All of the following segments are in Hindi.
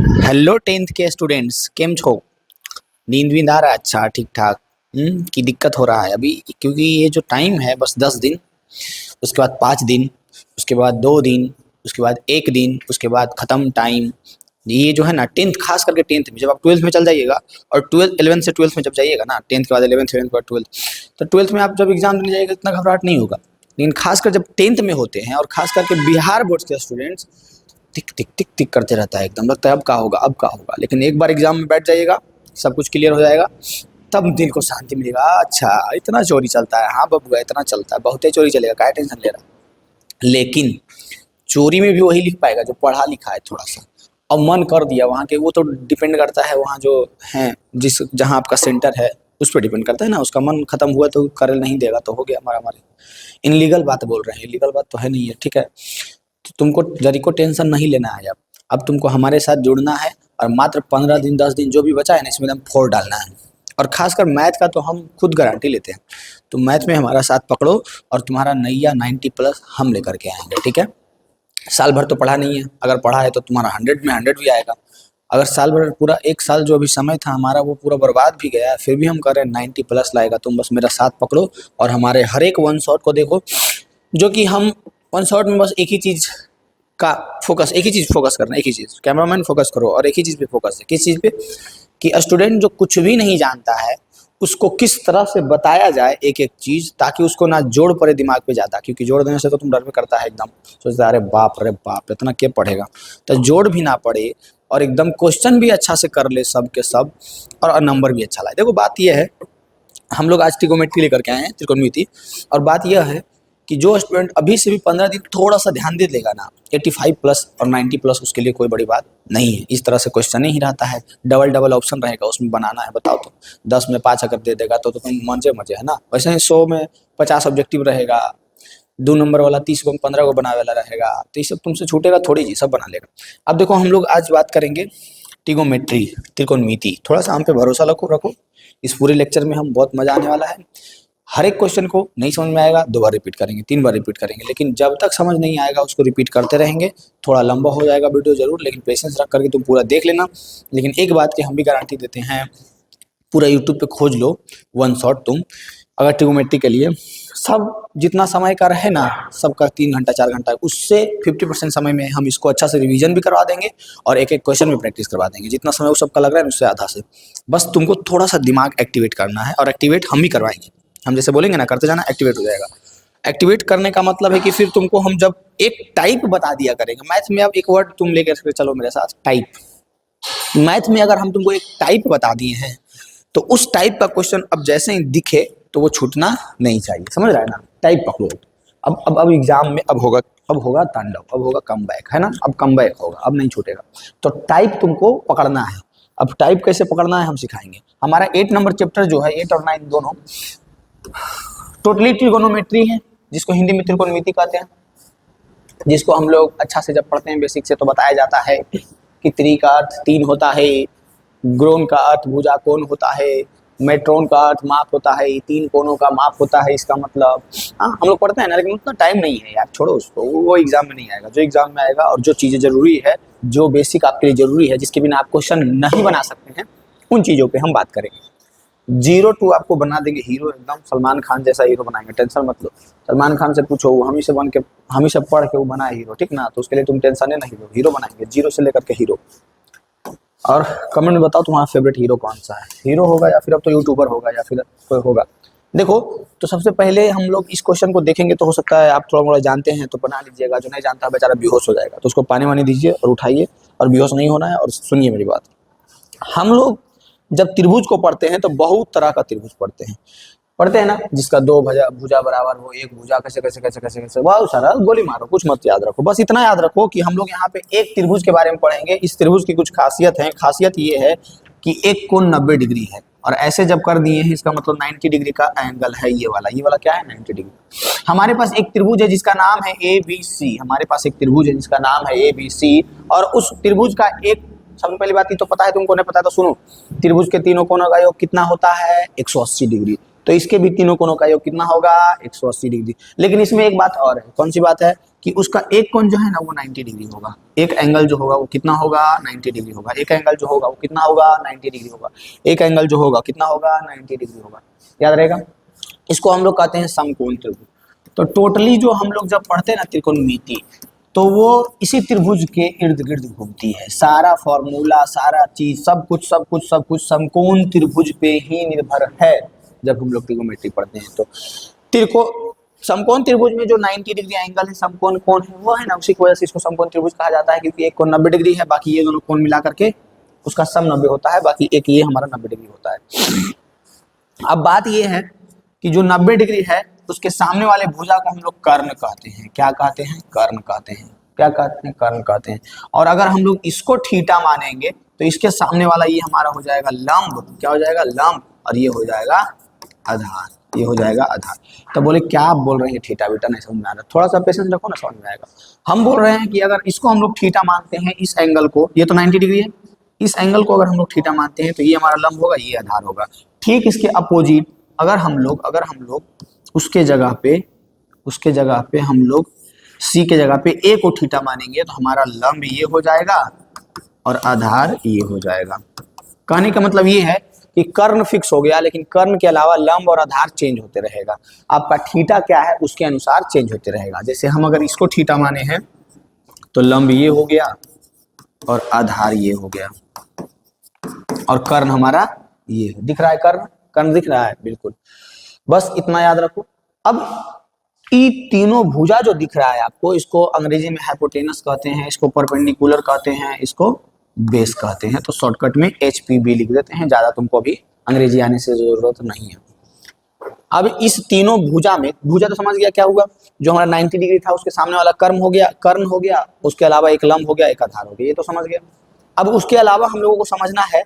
हेलो टेंथ के स्टूडेंट्स, केम छो? नींद वींद आ रहा है? अच्छा, ठीक ठाक। की दिक्कत हो रहा है अभी? क्योंकि ये जो टाइम है बस 10 दिन, उसके बाद 5 दिन, उसके बाद 2 दिन, उसके बाद 1 दिन, उसके बाद ख़त्म टाइम। ये जो है ना, टेंथ खास करके टेंथ में, जब आप ट्वेल्थ में चल जाइएगा और ट्वेल्थ 11th से ट्वेल्थ में जब जाइएगा ना, टेंथ के बाद 11th, 11th के बाद ट्वेल्थ, तो ट्वेल्थ में आप जब एग्जाम देने जाइएगा इतना घबराहट नहीं होगा। लेकिन खासकर जब टेंथ में होते हैं, और खास करके बिहार बोर्ड के स्टूडेंट्स, टिक टिक टिक टिक करते रहता है, एकदम लगता है अब क्या होगा, अब क्या होगा। लेकिन एक बार एग्जाम में बैठ जाइएगा, सब कुछ क्लियर हो जाएगा, तब दिल को शांति मिलेगा। अच्छा, इतना चोरी चलता है? हाँ बबुआ, इतना चलता है, बहुत ही चोरी चलेगा, क्या टेंशन ले रहा। लेकिन चोरी में भी वही लिख पाएगा जो पढ़ा लिखा है थोड़ा सा, और मन कर दिया वहाँ के। वो तो डिपेंड करता है वहाँ जो है, जिस जहाँ आपका सेंटर है उस पर डिपेंड करता है ना। उसका मन खत्म हुआ तो कर नहीं देगा तो हो गया हमारा हमारे। इनलीगल बात बोल रहे हैं, इलीगल बात तो है नहीं है, ठीक है। तो तुमको जरी को टेंशन नहीं लेना है। अब तुमको हमारे साथ जुड़ना है, और मात्र 15 दिन 10 दिन जो भी बचा है ना, इसमें एकदम फोड़ डालना है। और खासकर मैथ का तो हम खुद गारंटी लेते हैं। तो मैथ में हमारा साथ पकड़ो, और तुम्हारा नैया 90+ हम लेकर के आएंगे, ठीक है। साल भर तो पढ़ा नहीं है, अगर पढ़ा है तो तुम्हारा 100 में 100 भी आएगा। अगर साल भर पूरा 1 साल जो अभी समय था हमारा वो पूरा बर्बाद भी गया, फिर भी हम कह रहे हैं 90+ लाएगा। तुम बस मेरा साथ पकड़ो, और हमारे हर एक वन शॉट को देखो, जो कि हम वन शॉट में बस एक ही चीज़ का फोकस, एक ही चीज़ फोकस करना, एक ही चीज़। कैमरामैन फोकस करो, और एक ही चीज़ पे फोकस है। किस चीज़ पे? कि स्टूडेंट जो कुछ भी नहीं जानता है उसको किस तरह से बताया जाए एक एक चीज़, ताकि उसको ना जोड़ पड़े दिमाग पे ज़्यादा। क्योंकि जोड़ देने से तो तुम डर में करता है एकदम, सोचता है अरे बाप इतना क्या पढ़ेगा। तो जोड़ भी ना पड़े, और एकदम क्वेश्चन भी अच्छा से कर ले सब के सब, और नंबर भी अच्छा लाए। देखो बात यह है, हम लोग आज ट्रिगोमेट्री लेकर के आए हैं, त्रिकोणमिति। और बात यह है कि जो स्टूडेंट अभी से भी 15 दिन थोड़ा सा ध्यान दे लेगा ना, 85+ और 90+, उसके लिए कोई बड़ी बात नहीं है। इस तरह से क्वेश्चन ही रहता है, डबल डबल ऑप्शन रहेगा, उसमें बनाना है। बताओ तो 10 में 5 अगर दे देगा तो तुम मजे मजे है ना। वैसे ही 100 में 50 ऑब्जेक्टिव रहेगा, 2 नंबर वाला 30 को 15 को बनाने वाला रहेगा, तो ये सब तुमसे छूटेगा थोड़ी जी, सब बना लेगा। अब देखो, हम लोग आज बात करेंगे ट्रिगोमेट्री, त्रिकोणमिति। थोड़ा सा हम पे भरोसा रखो। इस पूरे लेक्चर में हम बहुत मजा आने वाला है। हर एक क्वेश्चन को नहीं समझ में आएगा 2 बार रिपीट करेंगे, 3 बार रिपीट करेंगे, लेकिन जब तक समझ नहीं आएगा उसको रिपीट करते रहेंगे। थोड़ा लंबा हो जाएगा वीडियो जरूर, लेकिन पेशेंस रख करके तुम पूरा देख लेना। लेकिन एक बात की हम भी गारंटी देते हैं, पूरा यूट्यूब पे खोज लो वन शॉट तुम, अगर ट्रिगोमेट्री के लिए सब जितना समय का रहे ना, सबका 3 घंटा 4 घंटा, उससे 50% समय में हम इसको अच्छा से रिवीजन भी करवा देंगे, और एक एक क्वेश्चन में प्रैक्टिस करवा देंगे। जितना समय वो सबका लग रहा है उससे आधा से। बस तुमको थोड़ा सा दिमाग एक्टिवेट करना है, और एक्टिवेट हम ही करवाएंगे। हम जैसे बोलेंगे ना, करते जाना, एक्टिवेट हो जाएगा। एक्टिवेट करने का मतलब है कि फिर तुमको हम जब एक टाइप बता दिया करेंगे मैथ में, अब एक वर्ड तुम लेकर चलो मेरे साथ, टाइप। मैथ में अगर हम तुमको एक टाइप बता दिए हैं, तो उस टाइप का क्वेश्चन अब जैसे ही दिखे तो वो छूटना नहीं चाहिए, समझ रहा है ना। टाइप पकड़ो। अब एग्जाम में अब होगा तांडव, अब होगा कम बैक, है ना। अब कम बैक होगा, अब नहीं छूटेगा। तो टाइप तुमको पकड़ना है। अब टाइप कैसे पकड़ना है हम सिखाएंगे। हमारा 8 नंबर चैप्टर जो है, 8 और 9 दोनों टोटली ट्रिगोनोमेट्री है, जिसको हिंदी में त्रिकोणमिति कहते हैं। जिसको हम लोग अच्छा से जब पढ़ते हैं बेसिक से, तो बताया जाता है कि त्रि का अर्थ 3 होता है, ग्रोन का अर्थ भुजा कोण होता है, मेट्रोन का अर्थ माप होता है, 3 कोणों का माप होता है। इसका मतलब हाँ, हम लोग पढ़ते हैं ना, लेकिन उतना टाइम नहीं है यार, छोड़ो उसको, वो एग्जाम में नहीं आएगा। जो एग्जाम में आएगा, और जो चीज़ें जरूरी है, जो बेसिक आपके लिए जरूरी है, जिसके बिना आप क्वेश्चन नहीं बना सकते हैं, उन चीज़ों पे हम बात करेंगे। 0 to आपको बना देंगे हीरो, एकदम सलमान खान जैसा हीरो बनाएंगे, टेंशन मत लो। सलमान खान से पूछो, वो हम ही से पढ़ के वो बना है हीरो, ठीक ना। तो उसके लिए तुम टेंशन नहीं लो, हीरो बनाएंगे 0 से लेकर के हीरो। और कमेंट में बताओ तुम्हारा फेवरेट हीरो कौन सा है, हीरो होगा या फिर अब तो यूट्यूबर होगा या फिर कोई होगा। देखो, तो सबसे पहले हम लोग इस क्वेश्चन को देखेंगे, तो हो सकता है आप थोड़ा मोड़ा जानते हैं तो बना लीजिएगा, जो नहीं जानता बेचारा बेहोश हो जाएगा, तो उसको पानी वानी दीजिए और उठाइए, और बेहोश नहीं होना है। और सुनिए मेरी बात, हम लोग जब त्रिभुज को पढ़ते हैं तो बहुत तरह का त्रिभुज पढ़ते हैं ना, जिसका 2 भुजा बराबर हो, एक भुजा कैसे कैसे कैसे कैसे कैसे, बहुत सारा गोली मारो, कुछ मत याद रखो। बस इतना याद रखो कि हम लोग यहाँ पे एक त्रिभुज के बारे में पढ़ेंगे। इस त्रिभुज की कुछ खासियत है। खासियत ये है कि एक कोण 90 डिग्री है, और ऐसे जब कर दिए हैं, इसका मतलब 90 डिग्री का एंगल है। ये वाला क्या है, 90 डिग्री। हमारे पास एक त्रिभुज है जिसका नाम है ABC। हमारे पास एक त्रिभुज है जिसका नाम है ABC, और उस त्रिभुज का एक, सबसे पहली बात ये तो पता है तुमको, नहीं पता है तो सुनो। त्रिभुज के तीनों कोणों का योग कितना होता है, 180 डिग्री। तो इसके भी तीनों कोणों का योग कितना होगा, 180 डिग्री। लेकिन इसमें एक बात और है, कौन सी बात है, कि उसका एक कोण जो है ना वो 90 डिग्री होगा, एक एंगल जो होगा वो कितना होगा 90 डिग्री होगा, एक एंगल जो होगा वो कितना होगा 90 डिग्री होगा, एक एंगल जो होगा कितना होगा 90 डिग्री होगा, याद रहेगा। इसको हम लोग कहते हैं समकोण त्रिभुज। तो टोटली जो हम लोग जब पढ़ते हैं ना त्रिकोणमिति, तो वो इसी त्रिभुज के इर्द गिर्द घूमती है, सारा फॉर्मूला सारा चीज सब कुछ समकोण त्रिभुज पे ही निर्भर है। जब हम लोग त्रिकोणमिति पढ़ते हैं तो समकोण त्रिभुज में जो 90 डिग्री एंगल है समकोण कोण है वो है ना, उसी की वजह से इसको समकोण त्रिभुज कहा जाता है, क्योंकि एक कोण 90 डिग्री है, बाकी ये दोनों कोण मिला करके उसका सम 90 होता है, बाकी एक ये हमारा 90 डिग्री होता है। अब बात ये है कि जो 90 डिग्री है उसके सामने वाले भुजा को हम लोग कर्ण कहते हैं। क्या कहते हैं? कर्ण कहते हैं। क्या कहते हैं? कर्ण कहते हैं। और अगर हम लोग इसको थीटा मानेंगे तो इसके सामने वाला ये हमारा हो जाएगा लंब। क्या हो जाएगा? लंब। और ये हो जाएगा आधार। ये हो जाएगा आधार। तो बोले क्या आप बोल रहे हैं थीटा बीटा नहीं समझ में आ रहा, थोड़ा सा पेशेंस रखो ना, समझ में आएगा। हम बोल रहे हैं कि अगर इसको हम लोग थीटा मानते हैं, इस एंगल को, ये तो 90 डिग्री है, इस एंगल को अगर हम लोग थीटा मानते हैं तो ये हमारा लंब होगा, ये आधार होगा। ठीक इसके अपोजिट अगर हम लोग उसके जगह पे हम लोग सी के जगह पे ए को थीटा मानेंगे तो हमारा लंब ये हो जाएगा और आधार ये हो जाएगा। कहने का मतलब ये है कि कर्ण फिक्स हो गया, लेकिन कर्ण के अलावा लंब और आधार चेंज होते रहेगा। आपका थीटा क्या है उसके अनुसार चेंज होते रहेगा। जैसे हम अगर इसको थीटा माने हैं तो लंब ये हो गया और आधार ये हो गया, और कर्ण हमारा ये दिख रहा है। कर्ण दिख रहा है, बिल्कुल। बस इतना याद रखो। अब ये तीनों भुजा जो दिख रहा है आपको, इसको अंग्रेजी में हाइपोटेनस कहते हैं, इसको परपेंडिकुलर कहते हैं, इसको बेस कहते हैं। तो शॉर्टकट में HPB लिख देते हैं, ज्यादा तुमको अभी अंग्रेजी आने से जरूरत नहीं है। अब इस तीनों भुजा में, भुजा तो समझ गया क्या हुआ, जो हमारा 90 डिग्री था उसके सामने वाला कर्ण हो गया, उसके अलावा एक लंब हो गया, एक आधार हो गया, ये तो समझ गया। अब उसके अलावा हम लोगों को समझना है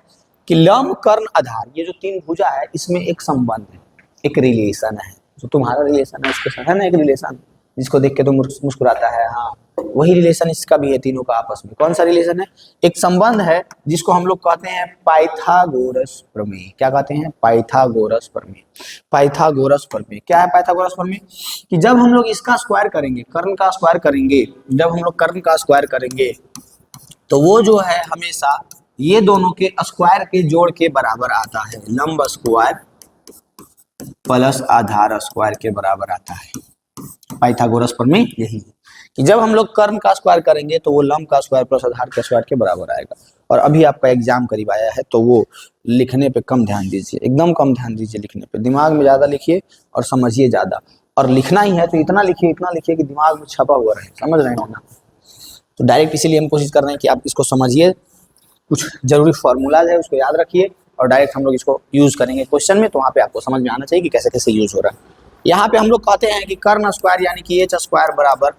कि लंब कर्ण आधार ये जो तीन भुजा है इसमें एक संबंध है, एक रिलेशन है। जो तुम्हारा रिलेशन है उसके साथ है ना एक रिलेशन, जिसको देख के तुम मुस्कुराता है, हाँ वही रिलेशन इसका भी है, तीनों का आपस में। कौन सा रिलेशन है? एक संबंध है जिसको हम लोग कहते हैं पाइथागोरस प्रमेय। क्या कहते हैं? पाइथागोरस प्रमेय। पाइथागोरस प्रमेय क्या है? पाइथागोरस प्रमेय कि जब हम लोग इसका स्क्वायर करेंगे, कर्ण का स्क्वायर करेंगे, जब हम लोग कर्ण का स्क्वायर करेंगे तो वो जो है हमेशा ये दोनों के स्क्वायर के जोड़ के बराबर आता है। लंब स्क्वायर प्लस आधार स्क्वायर के बराबर आता है। पाइथागोरस प्रमेय यही है कि जब हम लोग कर्ण का स्क्वायर करेंगे तो वो लंब का स्क्वायर प्लस आधार के स्क्वायर के बराबर आएगा। और अभी आपका एग्जाम करीब आया है तो वो लिखने पे कम ध्यान दीजिए, एकदम कम ध्यान दीजिए लिखने पे, दिमाग में ज्यादा लिखिए और समझिए ज्यादा। और लिखना ही है तो इतना लिखिए कि दिमाग में छपा हुआ रहे, समझ रहे हैं ना। तो डायरेक्ट इसीलिए हम कोशिश कर रहे हैं कि आप इसको समझिए, कुछ जरूरी फॉर्मूलाज है उसको याद रखिए और डायरेक्ट हम लोग इसको यूज करेंगे क्वेश्चन में, तो वहाँ पे आपको समझ में आना चाहिए कि कैसे कैसे यूज हो रहा है। यहाँ पे हम लोग कहते हैं कि कर्ण स्क्वायर यानी कि एच स्क्वायर बराबर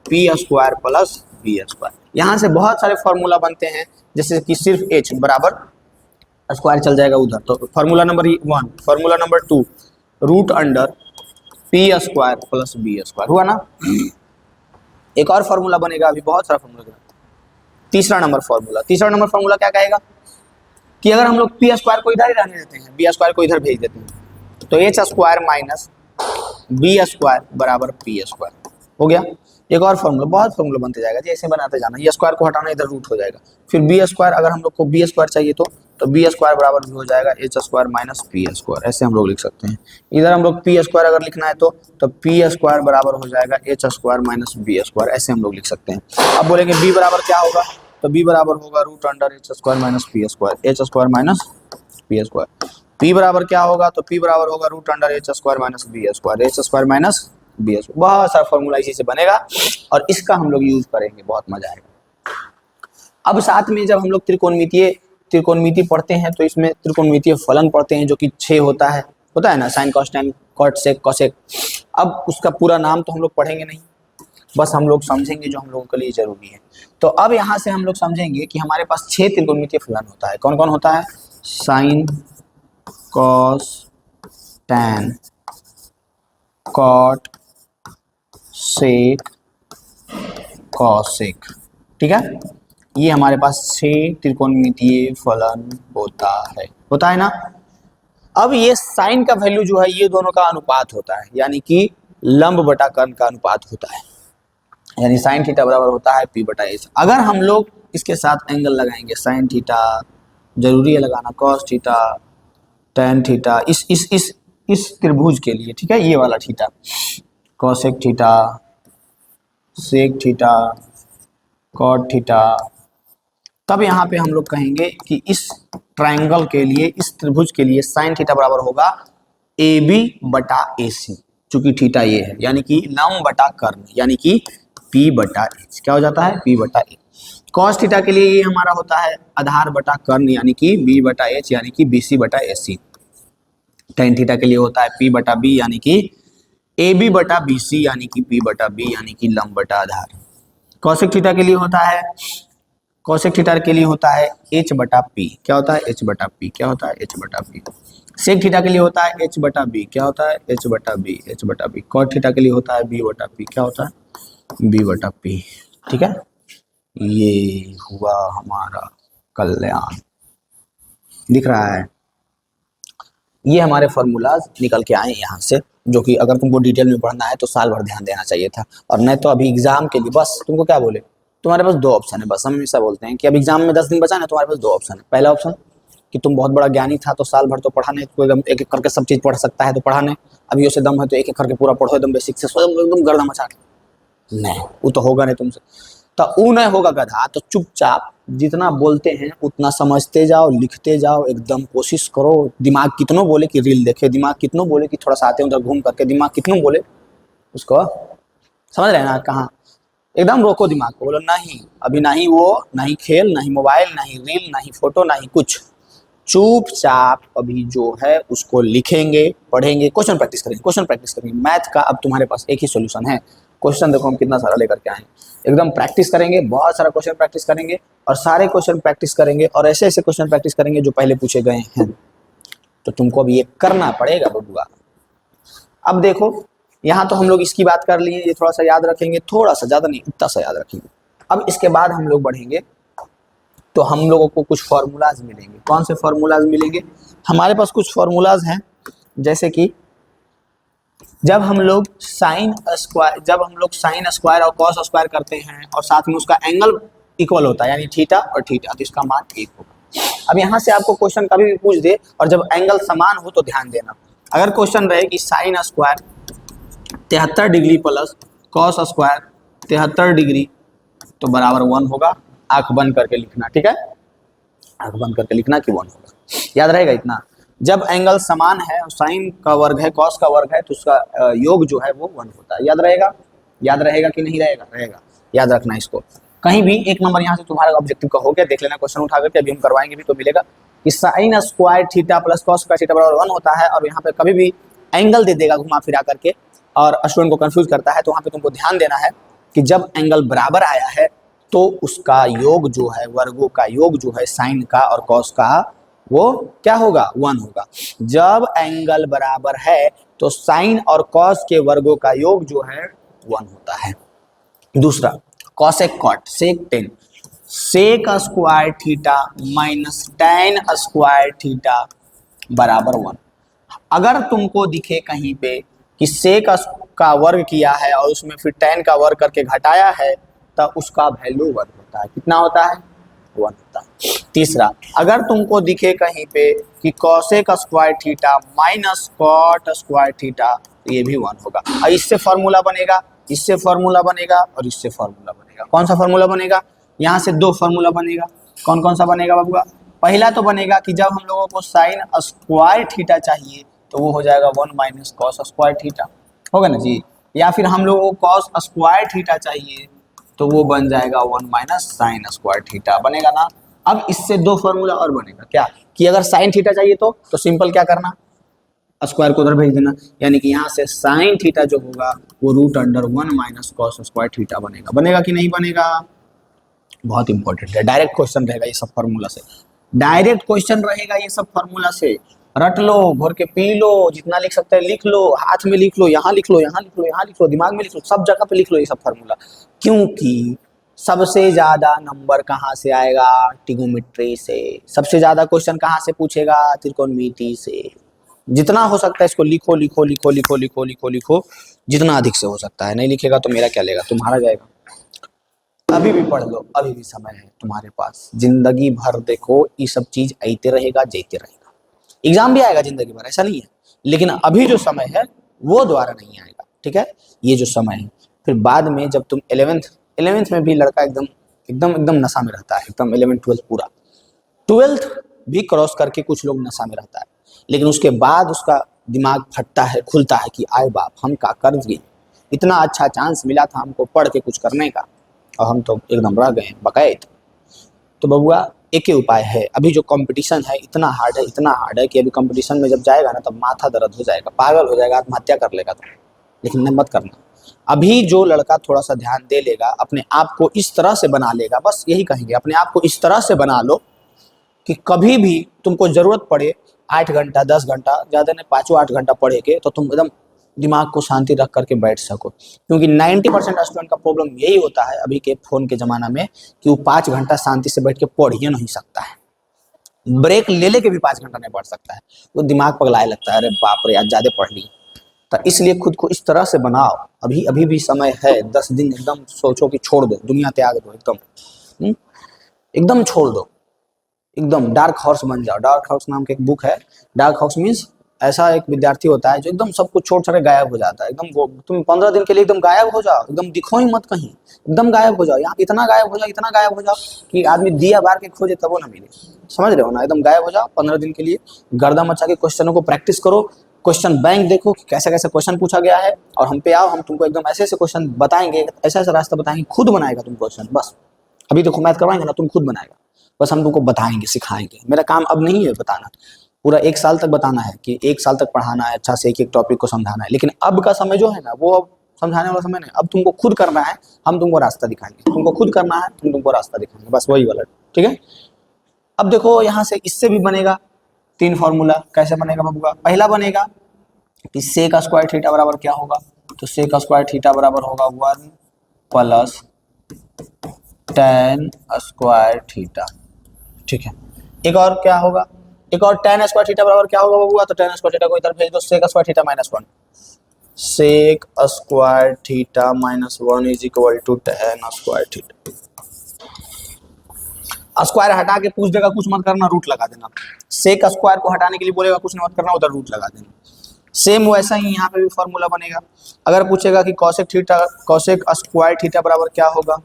P square plus B square. यहाँ से बहुत सारे फॉर्मूला बनते हैं, जैसे कि सिर्फ एच बराबर स्क्वायर चल जाएगा उधर, तो formula number 1, formula number 2 root under P square plus B square हुआ ना। एक और फार्मूला बनेगा, अभी बहुत सारा फार्मूला। तीसरा नंबर फार्मूला क्या कहेगा कि अगर हम लोग पी स्क्वायर को इधर ही रहने देते हैं, बी स्क्वायर को इधर भेज देते हैं, तो H square minus B square बराबर पी स्क्वायर हो गया। एक और फार्मूला, बहुत फार्मूला बनते जाएगा, जैसे बनाते जाना। ये स्क्वायर को हटाना, इधर रूट हो जाएगा। फिर बी स्क्वायर, अगर हम लोग को बी स्क्वायर चाहिए तो बी स्क्वायर बराबर भी हो जाएगा H square minus P square, ऐसे हम लोग लिख सकते हैं। इधर हम लोग पी स्क्वायर अगर लिखना है तो पी स्क्वायर बराबर हो जाएगा H square minus B square, ऐसे हम लोग लिख सकते हैं। अब बोलेंगे बी बराबर क्या होगा, तो बी बराबर होगा root under H square minus P square, H square minus P square. P बराबर क्या होगा, तो पी बराबर होगा root under H square minus B square, H square minus B square. बहुत सारा फॉर्मूला इसी से बनेगा और इसका हम लोग यूज करेंगे, बहुत मजा आएगा। अब साथ में जब हम लोग त्रिकोणमिति पढ़ते हैं तो इसमें त्रिकोणमितीय फलन पढ़ते हैं, जो कि 6 होता है ना, sine cos tan cot sec cosec. अब उसका पूरा नाम तो हम लोग पढ़ेंगे नहीं, बस हम लोग समझेंगे जो हम लोगों के लिए जरूरी है। तो अब यहाँ से हम लोग समझेंगे कि हमारे पास 6 त्रिकोणमितीय फलन होता है। कौन कौन होता है? Sine cos tan cot sec cosec, ठीक है। ये हमारे पास 6 त्रिकोणमितीय फलन होता है ना। अब ये साइन का वैल्यू जो है ये दोनों का अनुपात होता है, यानी कि लंब बटा कर्ण का अनुपात होता है। यानी साइन थीटा बराबर होता है पी बटा एच। अगर हम लोग इसके साथ एंगल लगाएंगे साइन थीटा, जरूरी है लगाना, कॉस थीटा, टेन थीटा, इस त्रिभुज के लिए, ठीक है, ये वाला theta, cosec theta, sec theta, cot theta, तब यहाँ पे हम लोग कहेंगे कि इस ट्रायंगल के लिए, इस त्रिभुज के लिए साइन थीटा बराबर होगा ए बी बटा ए सी, चूंकि थीटा ये है, यानी कि लंब बटा कर्ण, यानी कि पी बटा एच। क्या हो जाता है? पी बटा एच। कॉस थीटा के लिए ये हमारा होता है आधार बटा कर्ण, यानी कि बी बटा एच, यानी कि बी सी बटा ए सी। टेन थीटा के लिए होता है पी बटा बी, यानी कि ए बी बटा बी सी, यानी कि पी बटा बी, यानी कि लंब बटा आधार। कॉसेक थीटा के लिए होता है, कॉसेक थीटा के लिए होता है एच बटा पी। क्या होता है? एच बटा पी। क्या होता है? एच बटा पी। सेक थीटा के लिए होता है एच बटा बी। क्या होता है? एच बटा बी, एच बटा बी। कॉट थीटा के लिए होता है बी बटा पी। क्या होता है? बी बटा पी। ठीक है, ये हुआ हमारा कल्याण। दिख रहा है? ये हमारे फॉर्मूलाज निकल के आए यहाँ से, जो कि अगर तुमको डिटेल में पढ़ना है तो साल भर ध्यान देना चाहिए था, और नहीं तो अभी एग्जाम के लिए बस तुमको क्या बोले, तुम्हारे पास दो ऑप्शन है बस। हम हमेशा बोलते हैं कि अब एग्जाम में 10 दिन बचा ना, तुम्हारे पास दो ऑप्शन है। पहला ऑप्शन कि तुम बहुत बड़ा ज्ञानी था तो साल भर तो पढ़ा नहीं, तो एकदम एक एक करके सब चीज़ पढ़ सकता है तो पढ़ा नहीं, अभी उसे दम है तो एक एक करके पूरा पढ़ो एकदम बेसिक से, एकदम गर्दा मचा के। नहीं, वो तो होगा नहीं तुमसे, तो ऊ नहीं होगा गधा। तो चुपचाप जितना बोलते हैं उतना समझते जाओ, लिखते जाओ, एकदम कोशिश करो। दिमाग कितनों बोले कि रील देखे, दिमाग कितनों बोले कि थोड़ा सा आते उधर घूम करके, दिमाग कितनों बोले उसको समझ रहे हैं ना कहाँ, एकदम रोको दिमाग को, बोलो नहीं अभी नहीं, वो नहीं खेल, नहीं मोबाइल, नहीं रील, नहीं फोटो, नहीं कुछ, चुपचाप अभी जो है उसको लिखेंगे, पढ़ेंगे, क्वेश्चन प्रैक्टिस करेंगे, क्वेश्चन प्रैक्टिस करेंगे। मैथ का अब तुम्हारे पास एक ही सॉल्यूशन है, क्वेश्चन देखो हम कितना सारा लेकर के आए, एकदम प्रैक्टिस करेंगे, बहुत सारा क्वेश्चन प्रैक्टिस करेंगे, और सारे क्वेश्चन प्रैक्टिस करेंगे, और ऐसे ऐसे क्वेश्चन प्रैक्टिस करेंगे जो पहले पूछे गए हैं। तो तुमको अब ये करना पड़ेगा बबुआ। अब देखो यहाँ तो हम लोग इसकी बात कर लिए, ये थोड़ा सा याद रखेंगे, थोड़ा सा, ज़्यादा नहीं, इतना सा याद रखेंगे। अब इसके बाद हम लोग बढ़ेंगे तो हम लोगों को कुछ फार्मूलाज मिलेंगे। कौन से फार्मूलाज मिलेंगे? हमारे पास कुछ फार्मूलाज हैं, जैसे कि जब हम लोग साइन स्क्वायर और कॉस स्क्वायर करते हैं और साथ में उसका एंगल इक्वल होता है, यानी थीटा और थीटा, तो इसका मान 1 होगा। अब यहाँ से आपको क्वेश्चन कभी भी पूछ दे और जब एंगल समान हो तो ध्यान देना, अगर क्वेश्चन रहे कि sine square 73 degree plus cos square 73 degree तो बराबर 1 होगा। आंख बंद करके लिखना, ठीक है, आंख बंद करके लिखना कि 1 होगा, याद रहेगा इतना। जब एंगल समान है, साइन का वर्ग है, कॉस का वर्ग है, तो उसका योग जो है वो 1 होता है। याद रहेगा? याद रहेगा कि नहीं रहेगा? रहेगा, याद रखना इसको। कहीं भी 1 नंबर यहाँ से तुम्हारा ऑब्जेक्टिव का हो गया, देख लेना क्वेश्चन उठा करके, अभी हम करवाएंगे भी तो मिलेगा कि sign square theta plus cos square theta बराबर 1 होता है, और यहाँ पे कभी भी एंगल दे देगा घुमा फिरा करके और स्टूडेंट को कंफ्यूज करता है, तो वहाँ पे तुमको ध्यान देना है कि जब एंगल बराबर आया है तो उसका योग जो है, वर्गों का योग जो है साइन का और कॉस का, वो क्या होगा? 1 होगा। जब एंगल बराबर है तो साइन और कॉस के वर्गों का योग जो है 1 होता है। दूसरा cosec cot sec tan, sec square theta minus tan square theta बराबर 1। अगर तुमको दिखे कहीं पे कि सेक का वर्ग किया है और उसमें फिर टेन का वर्ग करके घटाया है, तो उसका वैल्यू 1 होता है। कितना होता है? 1 होता है। तीसरा, अगर तुमको दिखे कहीं पे कि cosec square theta minus cot square theta, तो ये भी 1 होगा। और इससे फॉर्मूला बनेगा, इससे फॉर्मूला बनेगा और इससे फॉर्मूला बनेगा। कौन सा फॉर्मूला बनेगा? यहाँ से 2 फॉर्मूला बनेगा। कौन कौन सा बनेगा बाबूआ? पहला तो बनेगा कि जब हम लोगों को साइन स्क्वायर थीटा चाहिए तो वो हो जाएगा 1 माइनस कॉस स्क्वायर थीटा, होगा ना जी। या फिर हम लोगों को कॉस स्क्वायर थीटा चाहिए तो वो बन जाएगा 1 माइनस साइन स्क्वायर थीटा, बनेगा ना। अब इससे 2 फॉर्मूला और बनेगा, क्या कि अगर साइन थीटा चाहिए तो सिंपल क्या करना, स्क्वायर को उधर भेज देना, यानी कि यहाँ से साइन थीटा जो होगा वो √1 माइनस कॉस स्क्वायर थीटा बनेगा। बनेगा कि नहीं बनेगा? बहुत इंपॉर्टेंट है, डायरेक्ट क्वेश्चन रहेगा ये सब फॉर्मूला से, डायरेक्ट क्वेश्चन रहेगा ये सब फॉर्मूला से। रट लो, घोर के पी लो, जितना लिख सकते हैं लिख लो, हाथ में लिख लो, यहाँ लिख लो, यहाँ लिख लो, यहाँ लिख लो, दिमाग में लिख लो, सब जगह पे लिख लो ये सब फॉर्मूला। क्योंकि सबसे ज्यादा नंबर कहाँ से आएगा? ट्रिग्नोमेट्री से। सबसे ज्यादा क्वेश्चन कहाँ से पूछेगा? त्रिकोणमिति से। जितना हो सकता है इसको लिखो लिखो लिखो लिखो लिखो लिखो लिखो, जितना अधिक से हो सकता है। नहीं लिखेगा तो मेरा क्या लेगा? तुम्हारा जाएगा। अभी भी पढ़ लो, अभी भी समय है तुम्हारे पास। जिंदगी भर देखो ये सब चीज आते रहेगा, जेते रहेगा। एग्जाम भी आएगा जिंदगी भर, ऐसा नहीं है, लेकिन अभी जो समय है वो दोबारा नहीं आएगा, ठीक है। ये जो समय है, फिर बाद में जब तुम 11th में भी लड़का एकदम एकदम एकदम नशा में रहता है, एकदम 11th 12th पूरा, 12th भी क्रॉस करके कुछ लोग नशा में रहता है, लेकिन उसके बाद उसका दिमाग फटता है, खुलता है कि आए बाप हम का कर गए, इतना अच्छा चांस मिला था हमको पढ़ के कुछ करने का और हम तो एकदम रह गए बकैत। तो बबुआ एक ही उपाय है, अभी जो कंपटीशन है इतना हार्ड है, इतना हार्ड है कि अभी कंपटीशन में जब जाएगा ना तब माथा दर्द हो जाएगा, पागल हो जाएगा, आत्महत्या कर लेगा। तो लेकिन मत करना। अभी जो लड़का थोड़ा सा ध्यान दे लेगा, अपने आप को इस तरह से बना लेगा, बस यही कहेंगे, अपने आप को इस तरह से बना लो कि कभी भी तुमको जरूरत पड़े 8 घंटा 10 घंटा, ज़्यादा नहीं 5-8 घंटा पढ़ेगे तो तुम एकदम दिमाग को शांति रख करके बैठ सको। क्योंकि 90% स्टूडेंट का प्रॉब्लम यही होता है अभी के फ़ोन के ज़माना में कि वो 5 घंटा शांति से बैठ के पढ़ ही नहीं सकता है, ब्रेक ले लेके भी 5 घंटा नहीं पढ़ सकता है, वो दिमाग पगलाए लगता है, अरे बाप रे आज ज़्यादा पढ़ ली। तो इसलिए खुद को इस तरह से बनाओ, अभी अभी भी समय है, 10 दिन एकदम सोचो कि छोड़ दो, दुनिया त्याग दो, एकदम एकदम छोड़ दो, एकदम डार्क हॉर्स बन जाओ। डार्क हॉर्स नाम की एक बुक है। डार्क हॉर्स मीन्स ऐसा एक विद्यार्थी होता है जो एकदम सब कुछ छोड़ छोड़ के गायब हो जाता है, एकदम तुम 15 दिन के लिए एकदम गायब हो जाओ, एकदम दिखो ही मत कहीं, एकदम गायब हो जाओ, यहाँ इतना गायब हो जाओ, इतना गायब हो जाओ कि आदमी दिया बार के खोजे तब वो ना मिले, समझ रहे हो ना। एकदम गायब हो जाओ 15 दिन के लिए, गर्दा मचा के क्वेश्चनों को प्रैक्टिस करो, क्वेश्चन बैंक देखो कि कैसा कैसा क्वेश्चन पूछा गया है, और हम पे आओ, हम तुमको एकदम ऐसे ऐसे क्वेश्चन बताएंगे, ऐसा ऐसा रास्ता बताएंगे, खुद बनाएगा तुम क्वेश्चन। बस अभी देखो मैथ करवाएंगे ना, तुम खुद बनाएगा, बस हम तुमको बताएंगे, सिखाएंगे। मेरा काम अब नहीं है बताना, पूरा 1 साल तक बताना है कि 1 साल तक पढ़ाना है, अच्छा से एक एक टॉपिक को समझाना है। लेकिन अब का समय जो है ना वो अब समझाने वाला समय नहीं, अब तुमको खुद करना है, हम तुमको रास्ता दिखाएंगे, तुमको खुद करना है, हम तुमको रास्ता दिखाएंगे, बस वही वाला, ठीक है। अब देखो यहाँ से इससे भी बनेगा 3 फॉर्मूला। कैसे बनेगा बबुआ? पहला बनेगा कि सेक का स्क्वायर थीटा बराबर क्या होगा, तो सेक का स्क्वायर थीटा बराबर होगा 1 प्लस tan स्क्वायर थीटा, ठीक है। एक और क्या होगा, एक और tan स्क्वायर थीटा बराबर क्या होगा बबुआ, तो tan स्क्वायर थीटा को इधर भेज दो, sec square theta minus 1, sec square theta minus 1 is equal to tan square theta. Square हटा के पूछ देगा कुछ मत करना, रूट लगा देना। सेक स्क्वायर को हटाने के लिए बोलेगा कुछ नहीं मत करना, उधर रूट लगा देना। सेम वैसा ही यहाँ पे भी फॉर्मूला बनेगा। अगर पूछेगा कि कॉसेक स्क्वायर थीटा बराबर क्या होगा,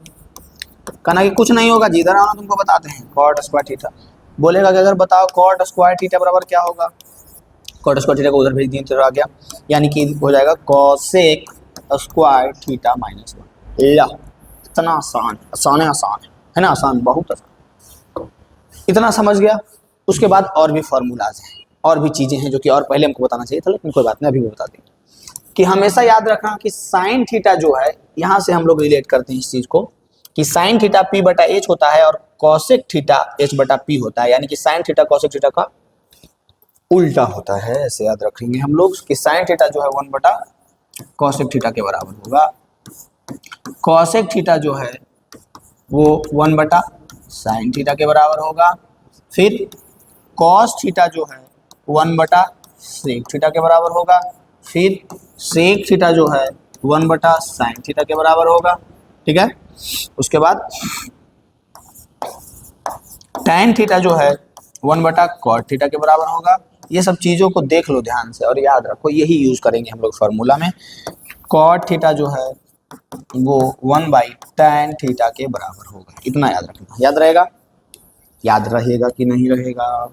कहना कि कुछ नहीं होगा जी, इधर आओ तुमको बताते हैं, कॉट स्क्वायर थीटा। बोलेगा कि अगर बताओ कॉट स्क्वायर थीटा बराबर क्या होगा, कॉट स्क्वायर थीटा को उधर भेज दिए तो आ गया, यानी कि हो जाएगा कॉसेक स्क्वायर थीटा माइनस 1। ला इतना आसान, आसान है ना, आसान, बहुत आसान, इतना समझ गया। उसके बाद और भी फॉर्मूलाज हैं, और भी चीज़ें हैं जो कि और पहले हमको बताना चाहिए था, लेकिन कोई बात नहीं, अभी भी बता दें कि हमेशा याद रखना कि साइन थीटा जो है, यहाँ से हम लोग रिलेट करते हैं इस चीज़ को कि साइन थीटा पी बटा एच होता है और कॉसेक थीटा एच बटा पी होता है, यानी कि साइन थीटा कॉसेक थीटा का उल्टा होता है। ऐसे याद रखेंगे हम लोग कि साइन थीटा जो है 1 बटा कॉसेक थीटा के बराबर होगा, कॉसेक थीटा जो है वो 1 बटा साइन थीटा के बराबर होगा, फिर कॉस थीटा जो है 1 बटा सेक थीटा के बराबर होगा, फिर सेक थीटा जो है 1 बटा साइन थीटा के बराबर होगा, ठीक है। उसके बाद tan थीटा जो है 1 बटा कॉट थीटा के बराबर होगा। ये सब चीज़ों को देख लो ध्यान से और याद रखो, यही यूज करेंगे हम लोग फॉर्मूला में। कॉट थीटा जो है वो 1/tan थीटा के बराबर होगा, इतना याद रखना। याद रहेगा? याद रहेगा कि नहीं रहेगा?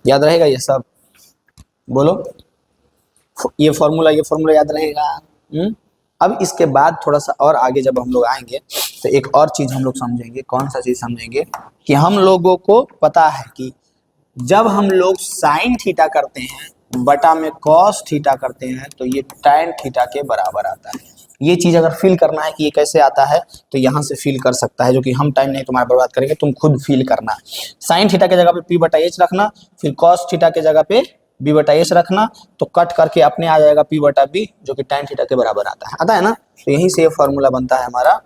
याद रहेगा ये सब? बोलो, ये फॉर्मूला याद रहेगा? अब इसके बाद थोड़ा सा और आगे जब हम लोग आएंगे तो एक और चीज़ हम लोग समझेंगे। कौन सा चीज़ समझेंगे? कि हम लोगों को पता है कि जब हम लोग साइन थीटा करते हैं बटा में कॉस थीटा करते हैं तो ये tan थीटा के बराबर आता है। ये चीज़ अगर फील करना है कि ये कैसे आता है तो यहाँ से फील कर सकता है, जो कि हम टाइम नहीं तुम्हारा बर्बाद करेंगे, तुम खुद फील करना। साइन थीटा के जगह पे पी बटा एच रखना, फिर कॉस थीटा के जगह पे बी बटा एच रखना, तो कट करके अपने आ जाएगा पी बटा बी, जो कि tan थीटा के बराबर आता है ना। तो यहीं से ये फॉर्मूला बनता है हमारा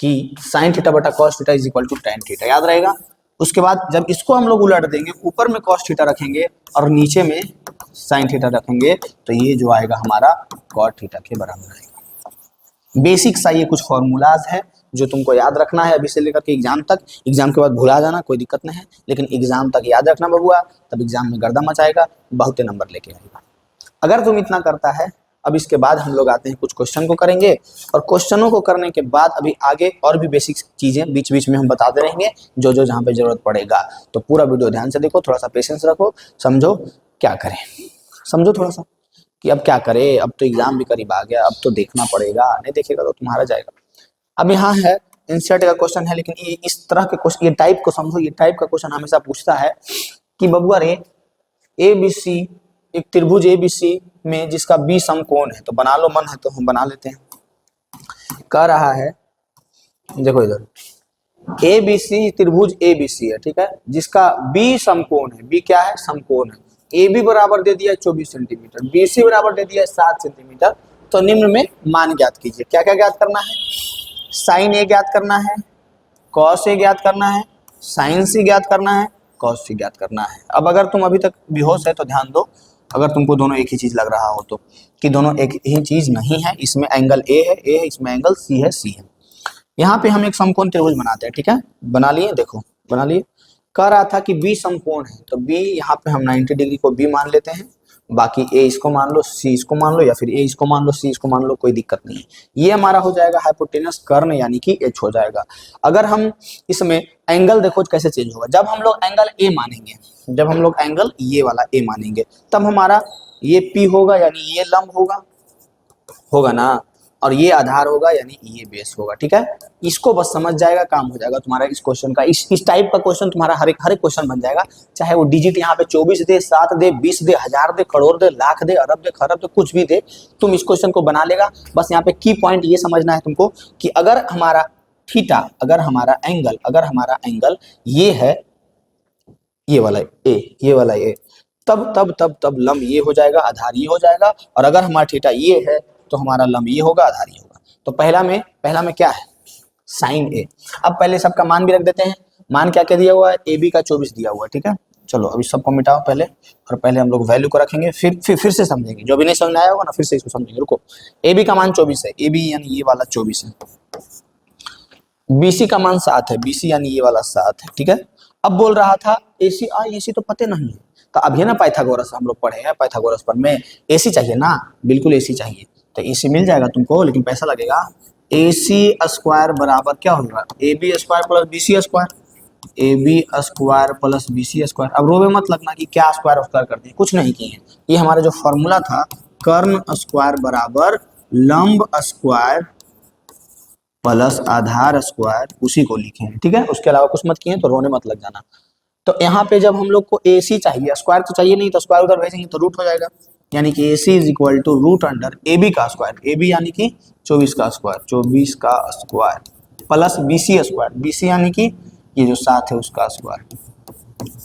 कि साइन थीटा बटा cos theta is equal to tan theta. याद रहेगा? उसके बाद जब इसको हम लोग उलट देंगे, ऊपर में कॉस थीटा रखेंगे और नीचे में साइन थीटा रखेंगे, तो ये जो आएगा हमारा कॉट थीटा के बराबर आएगा। बेसिक सा ये कुछ फॉर्मूलाज है जो तुमको याद रखना है अभी से लेकर के एग्जाम तक। एग्जाम के बाद भुला जाना कोई दिक्कत नहीं है, लेकिन एग्जाम तक याद रखना बबुआ, तब एग्जाम में गर्दा मचाएगा, बहुत नंबर लेके आएगा अगर तुम इतना करता है। अब इसके बाद हम लोग आते हैं कुछ क्वेश्चन को करेंगे, और क्वेश्चनों को करने के बाद अभी आगे और भी बेसिक चीजें बीच बीच में हम बताते रहेंगे जो जो जहाँ पे जरूरत पड़ेगा। तो पूरा वीडियो ध्यान से देखो, थोड़ा सा पेशेंस रखो, समझो क्या करें, समझो थोड़ा सा कि अब क्या करें, अब तो एग्जाम भी करीब आ गया, अब तो देखना पड़ेगा, नहीं देखेगा तो तुम्हारा जाएगा। अब यहाँ है इंसर्ट का क्वेश्चन है, लेकिन ये इस तरह के क्वेश्चन, ये टाइप को समझो, ये टाइप का क्वेश्चन हमेशा पूछता है कि बबुआ रे ए बी सी, एक त्रिभुज ए बी सी में जिसका बी समकोण है, तो बना लो, मन है तो हम बना लेते हैं। कह रहा है देखो इधर ए बी सी, त्रिभुज ए बी सी है, ठीक है, जिसका बी समकोण है, बी क्या है, समकोण है। ए बी बराबर दे दिया 24 सेंटीमीटर, बी सी बराबर दे दिया 7 सेंटीमीटर। तो निम्न में मान ज्ञात कीजिए। क्या क्या ज्ञात करना है, साइन ए ज्ञात करना है, कॉस ए ज्ञात करना है, साइन सी ज्ञात करना है, कॉस सी ज्ञात करना है। अब अगर तुम अभी तक बेहोश है तो ध्यान दो, अगर तुमको दोनों एक ही चीज लग रहा हो तो, कि दोनों एक ही चीज नहीं है, इसमें एंगल ए है, इसमें एंगल सी है, सी है। यहाँ पे हम एक समकोण त्रिभुज बनाते हैं, ठीक है, बना लिए, देखो बना लिए। कह रहा था कि बी समकोण है, तो बी यहाँ पे हम 90 डिग्री को बी मान लेते हैं, बाकी ए इसको मान लो, सी इसको मान लो, या फिर ए इसको मान लो, सी इसको मान लो, कोई दिक्कत नहीं है। ये हमारा हो जाएगा हाइपोटेनस कर्ण, यानी कि एच हो जाएगा। अगर हम इसमें एंगल देखो कैसे चेंज होगा, जब हम लोग एंगल ए मानेंगे, जब हम लोग एंगल ये वाला ए मानेंगे, तब हमारा ये पी होगा, यानी ये लंब होगा, होगा ना, और ये आधार होगा, यानी ये बेस होगा, ठीक है। इसको बस समझ जाएगा, काम हो जाएगा तुम्हारा इस क्वेश्चन का। इस टाइप का क्वेश्चन तुम्हारा हर एक क्वेश्चन बन जाएगा, चाहे वो डिजिट यहाँ पे 24 दे, 7 दे, 20 दे, 1000 दे, करोड़ दे, लाख दे, अरब दे, खरब दे, कुछ भी दे, तुम इस क्वेश्चन को बना लेगा। बस यहाँ पे की पॉइंट ये समझना है तुमको कि अगर हमारा थीटा, अगर हमारा एंगल ये है, ये वाला ए, ये वाला ए, तब लंब ये हो जाएगा, आधार ये हो जाएगा। और अगर हमारा थीटा ये है तो हमारा लंब ये होगा, आधार ये होगा। तो पहला में क्या है, साइन ए। अब पहले सबका मान भी रख देते हैं। मान क्या क्या दिया हुआ है, ए बी का 24 दिया हुआ है, ठीक है। चलो अभी सबको मिटाओ पहले, और पहले हम लोग वैल्यू को रखेंगे, फिर से समझेंगे। जो भी नहीं समझ में आया होगा ना, फिर से इसको समझेंगे। रुको, ए बी का मान 24 है, ए बी यानी ये वाला 24 है। बीसी का मान 7 है, बीसी यानी ये वाला 7 है, ठीक है। अब बोल रहा था एसी, एसी तो पते नहीं है, तो अभी ना पाइथागोरस हम लोग पढ़े हैं, पाइथागोरस पर में एसी चाहिए ना, बिल्कुल एसी चाहिए। तो एसी मिल जाएगा तुमको, लेकिन पैसा लगेगा। AC स्क्वायर बराबर क्या होगा, AB square plus BC square, AB square plus BC square. अब रो में मत लगना कि क्या स्क्वायर कर दिए, कुछ नहीं किए हैं। ये हमारा जो फॉर्मूला था, कर्ण स्क्वायर बराबर लंब स्क्वायर प्लस आधार स्क्वायर, उसी को लिखे हैं, ठीक है। उसके अलावा कुछ मत किए, तो रोने मत लग जाना। तो यहाँ पे जब हम लोग को AC चाहिए, स्क्वायर तो चाहिए नहीं, तो स्क्वायर उधर भेजेंगे तो रूट हो जाएगा, यानी कि AC is equal to root under AB का स्क्वायर, AB यानी कि 24 का स्क्वायर, 24 का square plus BC square, BC यानी कि ये जो 7 है उसका स्क्वायर,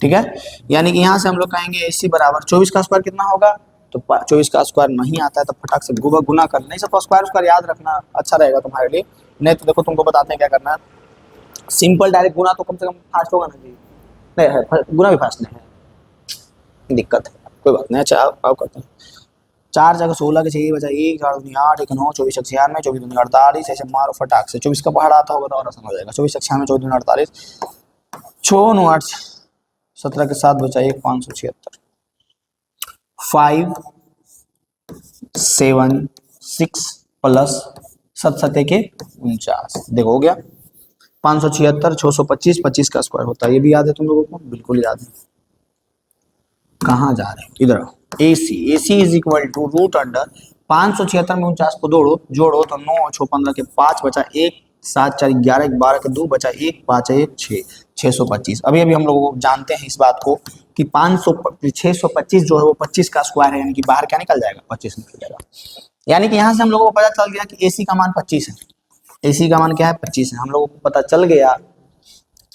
ठीक है। यानी कि यहाँ से हम लोग कहेंगे AC बराबर 24 का स्क्वायर कितना होगा, तो 24 का स्क्वायर नहीं आता है तो फटाक से गुना कर, नहीं सब स्क्वायर याद रखना अच्छा रहेगा तुम्हारे लिए। नहीं तो देखो तुमको बताते हैं क्या करना है, सिंपल डायरेक्ट गुना तो कम से कम फास्ट होगा ना जी, नहीं है गुना भी फास्ट नहीं है, दिक्कत है, कोई बात नहीं। अच्छा आप करते हैं, 4 जगह 16 के 6 बचा 1, 4 दूनी 8, 1 9, 24 96, 24 दूनी 48, ऐसे मारो फटाक से। 24 का पहाड़ आता होगा तो और आसान हो जाएगा। 24 96, 24 दूनी 48, 6 9 8 17 के 7 बचा 1, 576, 5 7 6 प्लस 7 7 के 49, देखो हो गया 576, 625, 25 का स्क्वायर होता है। ये भी याद है तुम लोगों को, बिल्कुल याद है। कहाँ जा रहे हैं, इधर AC is equal to root under 576 में 49 को जोड़ो तो 9 और 6 15 के 5 बचा 1, 7 4 11 12 के 2 बचा 1, 5 1 6, 625। अभी हम लोग जानते हैं इस बात को कि 625 जो है वो 25 का स्क्वायर है, यानी कि बाहर क्या निकल जाएगा, 25 निकल जाएगा। यानी कि यहाँ से हम लोगों को पता चल गया कि AC का मान 25 है, AC का मान क्या है 25 है। हम लोगों को पता चल गया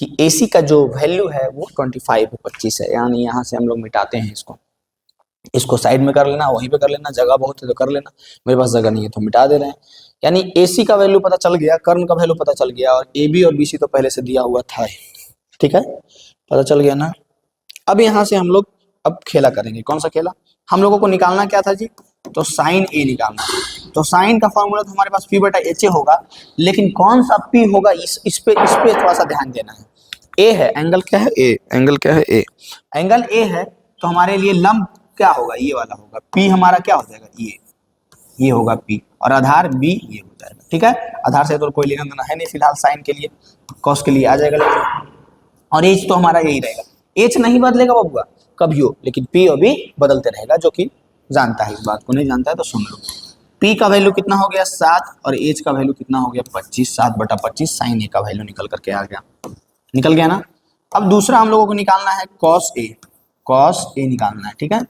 कि AC का जो वैल्यू है वो 25 है, 25 है। यानी यहाँ से हम लोग मिटाते हैं इसको साइड में कर लेना, वहीं पे कर लेना, जगह बहुत है तो कर लेना, मेरे पास जगह नहीं है तो मिटा दे रहे हैं। यानी AC का वैल्यू पता चल गया, कर्ण का वैल्यू पता चल गया, और AB और BC तो पहले से दिया हुआ था, ठीक है, पता चल गया ना। अब यहाँ से हम लोग अब खेला करेंगे, कौन सा खेला, हम लोगों को निकालना क्या था जी, तो साइन ए निकालना है। तो साइन का फॉर्मूला तो हमारे पास पी बटा एच ए होगा, लेकिन कौन सा पी होगा इस पे थोड़ा सा ध्यान देना है। ए है, एंगल क्या है, ए, एंगल क्या है, ए, एंगल ए है, तो हमारे लिए लंब क्या होगा, ये वाला होगा। पी हमारा क्या हो जाएगा, ये होगा पी, और आधार बी ये हो जाएगा। ठीक है, आधार से तो कोई लेना देना है नहीं फिलहाल साइन के लिए, कॉस के लिए आ जाएगा लेकिन, और एच तो हमारा यही रहेगा। एच नहीं बदलेगा बबुआ कभी हो, लेकिन पी और बी बदलते रहेगा, जो कि जानता है इस बात को, नहीं जानता है तो सुन लो। पी का वैल्यू कितना हो गया 7, और एच का वैल्यू कितना हो गया 25, 7/25 साइन ए का वैल्यू निकल करके आ गया, निकल गया ना। अब दूसरा हम लोगों को निकालना है कॉस ए, कॉस ए निकालना है। ठीक है,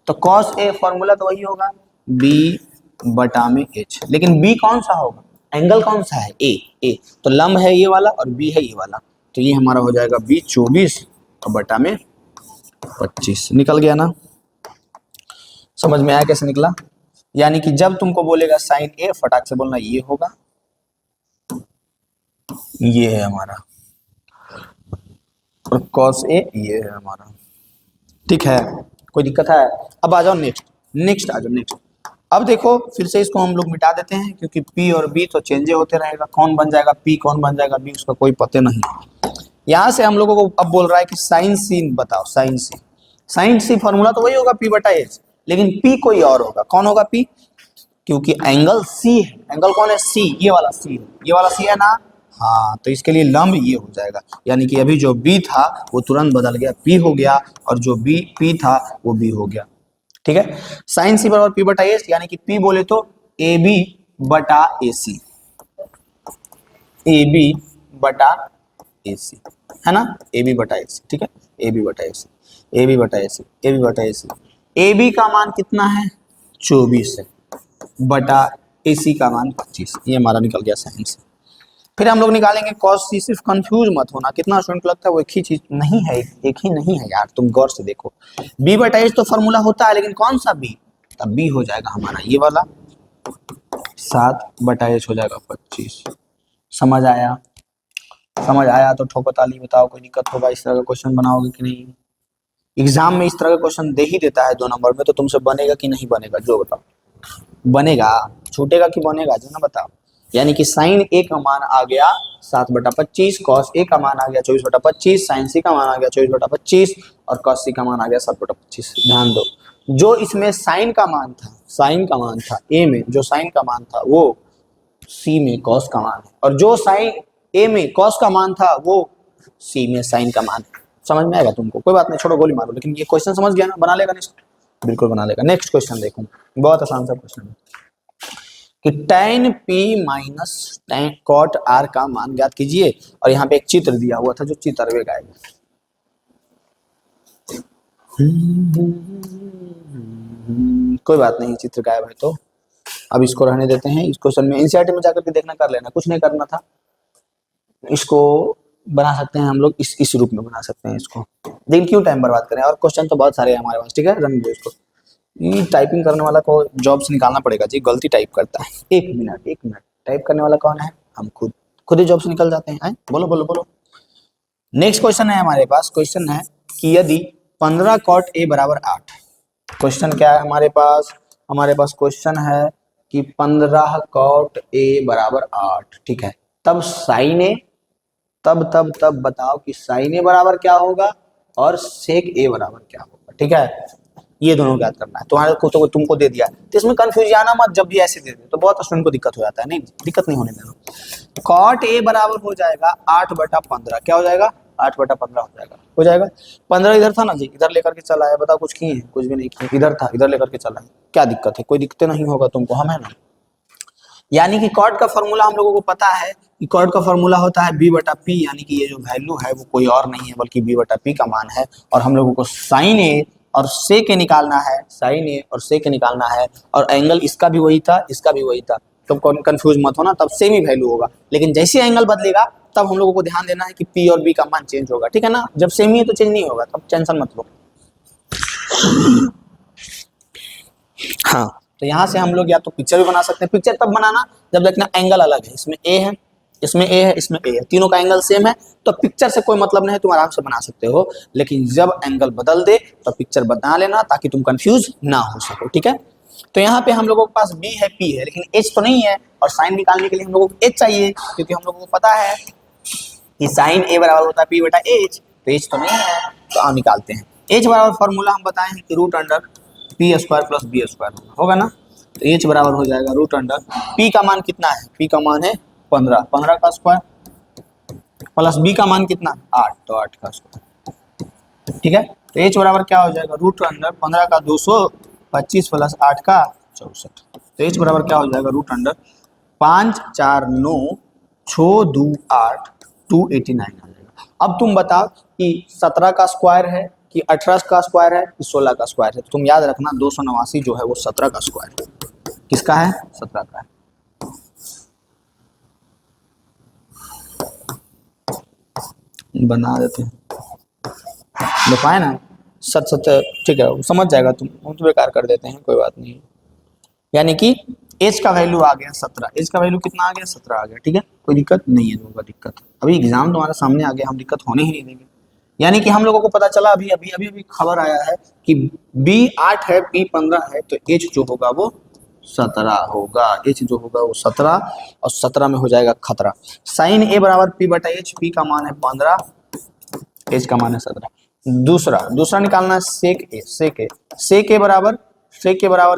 तो कॉस ए फॉर्मूला तो वही होगा बी बटा में एच, लेकिन बी कौन सा होगा, एंगल कौन सा है, ए, तो लंब है ये वाला और बी है ये वाला, तो ये हमारा हो जाएगा बी 24 और बटा में 25, निकल गया ना। समझ में आया कैसे निकला, यानी कि जब तुमको बोलेगा साइन ए, फटाक से बोलना ये होगा, ये है हमारा, और कॉस ए ये है हमारा। ठीक है, कोई दिक्कत है। अब आ जाओ नेक्स्ट आ जाओ नेक्स्ट। अब देखो फिर से इसको हम लोग मिटा देते हैं, क्योंकि पी और बी तो चेंज होते रहेगा, कौन बन जाएगा पी कौन बन जाएगा बी उसका कोई पता नहीं। यहाँ से हम लोगों को अब बोल रहा है कि साइन सी बताओ, साइन सी फॉर्मूला तो वही होगा पी बटा एच, लेकिन पी कोई और होगा, कौन होगा पी, क्योंकि एंगल सी है, एंगल कौन है सी, ये वाला सी है, ये वाला सी है ना, हाँ, तो इसके लिए लंब ये हो जाएगा, यानी कि अभी जो बी था वो तुरंत बदल गया पी हो गया, और जो बी पी था वो बी हो गया। ठीक है, साइन सी बराबर पी बटा एच, यानी कि पी बोले तो ए बी बटा ए सी, ए बी बटा ए सी है ना, ए बी बटा ए सी। ठीक है, ए बी बटा ए सी, ए बी बटा ए सी, ए बी बटा ए सी, ए बी का मान कितना है 24 है, बटा ए सी का मान 25, ये हमारा निकल गया साइन से। फिर हम लोग निकालेंगे कॉस सी, सिर्फ कंफ्यूज मत होना, कितना स्टूडेंट लगता है वो एक ही चीज नहीं है, एक ही नहीं है यार, तुम गौर से देखो। बी बटा एच तो फॉर्मूला होता है, लेकिन कौन सा बी, तब बी हो जाएगा हमारा ये वाला, 7/एच हो जाएगा 25। समझ आया, समझ आया तो ठोको ताली, बताओ कोई दिक्कत होगा, इस तरह का क्वेश्चन बनाओगे कि नहीं। एग्जाम में इस तरह का क्वेश्चन दे ही देता है 2 नंबर में, तो तुमसे बनेगा कि नहीं बनेगा, जो बताओ, बनेगा, छूटेगा कि बनेगा, जो ना बताओ। यानी कि साइन ए का मान आ गया 7/25, कॉस ए का मान आ गया 24/25, साइन सी का मान आ गया 24/25, और कॉस सी का मान आ गया 7/25। ध्यान दो, जो इसमें साइन का मान था ए में, जो साइन का मान था वो सी में कॉस का मान है, और जो साइन ए में कॉस का मान था वो सी में साइन का मान है। समझ में आएगा तुमको, कोई बात नहीं, छोड़ो गोली मारो, लेकिन ये क्वेश्चन समझ गया ना, बना लेगा नेक्स्ट, बिल्कुल बना लेगा। नेक्स्ट क्वेश्चन देखो, बहुत आसान सा क्वेश्चन है कि tan p minus cot r का मान ज्ञात कीजिए, और यहाँ पे एक चित्र दिया हुआ था जो चित्रवे गाएगा। कोई बात नहीं, चित्र गायब है तो अब इसको रहने देते हैं। इस क्वेश्चन में एनसीईआरटी में जाकर के देखना, कर लेना, कुछ नहीं करना था। इसको बना सकते हैं हम लोग, इस रूप में बना सकते हैं इसको, लेकिन क्यों टाइम बर्बाद करें, और क्वेश्चन तो बहुत सारे हैं हमारे पास। ठीक है, रन दो इसको। ये टाइपिंग करने वाला को जॉब से निकालना पड़ेगा जी, गलती टाइप करता है। एक मिनट, टाइप करने वाला कौन है, हम खुद ही जॉब से निकल जाते हैं। बोलो बोलो बोलो। नेक्स्ट क्वेश्चन है हमारे पास, क्वेश्चन है कि यदि 15 cot a बराबर 8, क्वेश्चन क्या है हमारे पास क्वेश्चन है कि 15 cot a बराबर 8। ठीक है, तब साइन ए, तब बताओ कि साइन ए बराबर क्या होगा और सेक ए बराबर क्या होगा। ठीक है, ये दोनों याद करना है। तुम्हारे को तो तुमको दे दिया, तो इसमें कंफ्यूज आना मत, जब भी ऐसे दे दे तो बहुत स्टूडेंट को दिक्कत हो जाता है। नहीं, दिक्कत नहीं होने देना। कॉट ए बराबर हो जाएगा 8/15, क्या हो जाएगा 8/15 हो जाएगा। 15 इधर था ना जी, इधर लेकर के चला है, बताओ कुछ किए हैं, कुछ भी नहीं किए, इधर था इधर लेकर के चला है, क्या दिक्कत है, कोई दिक्कत नहीं होगा तुमको, हम है ना। यानी कि कॉट का फॉर्मूला हम लोगों को पता है कि कॉट का फॉर्मूला होता है b/p, यानी कि ये जो वैल्यू है वो कोई और नहीं है बल्कि b/p का मान है, और हम लोगों को साइन ए और सेक के निकालना है, साइन ए और सेक के निकालना है, और एंगल इसका भी वही था, इसका भी वही था, तो कंफ्यूज मत होना, तब सेम ही वैल्यू होगा। लेकिन जैसे एंगल बदलेगा तब हम लोगों को ध्यान देना है कि p और b का मान चेंज होगा। ठीक है ना, जब सेम ही है तो चेंज नहीं होगा, तब टेंशन मत लो। हाँ, तो यहाँ से हम लोग या तो पिक्चर भी बना सकते हैं। पिक्चर तब बनाना जब देखना एंगल अलग है, इसमें ए है, इसमें ए है, इसमें ए है, तीनों का एंगल सेम है, तो पिक्चर से कोई मतलब नहीं है, तुम आराम से बना सकते हो। लेकिन जब एंगल बदल दे तो पिक्चर बना लेना, ताकि तुम कंफ्यूज ना हो सको। ठीक है, तो यहाँ पे हम लोगों के पास b है, p है, लेकिन h तो नहीं है, और साइन निकालने के लिए हम लोगों को h चाहिए, क्योंकि हम लोगों को पता है कि साइन a बराबर होता है p बटा h, तो h तो नहीं है, तो आप निकालते हैं। h बराबर फॉर्मूला हम बताए हैं कि root under P square plus B square होगा ना, तो h बराबर हो जाएगा रूट अंडर p का मान कितना है, p का मान है 15, 15 का स्क्वायर प्लस b का मान कितना 8, तो 8 का स्क्वायर, ठीक है। तो h बराबर क्या हो जाएगा रूट अंडर 15 का 225 प्लस 8 का 64, तो h बराबर क्या हो जाएगा रूट अंडर 5 4 9 6 2 8 289 आ जाएगा। अब तुम बताओ कि 17 का स्क्वायर है कि 18 का स्क्वायर है कि 16 का स्क्वायर है, तो तुम याद रखना 289 जो है वो 17 का स्क्वायर है। किसका है, 17 का है। बना देते हैं, लिखाए ना, सच सच, ठीक है, समझ जाएगा तुम, हम तो बेकार कर देते हैं, कोई बात नहीं। यानी कि एज का वैल्यू आ गया 17, एज का वैल्यू कितना आ गया 17 आ गया, ठीक है, कोई दिक्कत नहीं है, होगा दिक्कत, अभी एग्जाम तुम्हारे सामने आ गया, हम दिक्कत होने ही नहीं देंगे। यानी कि हम लोगों को पता चला अभी अभी अभी अभी खबर आया है कि बी 8 है, पी 15 है, तो एच जो होगा वो 17 होगा, एच जो होगा वो 17, और 17 में हो जाएगा खतरा। साइन ए बराबर पी बटा एच, पी का मान है 15, एच का मान है 17। दूसरा निकालना है सेक ए, सेक ए बराबर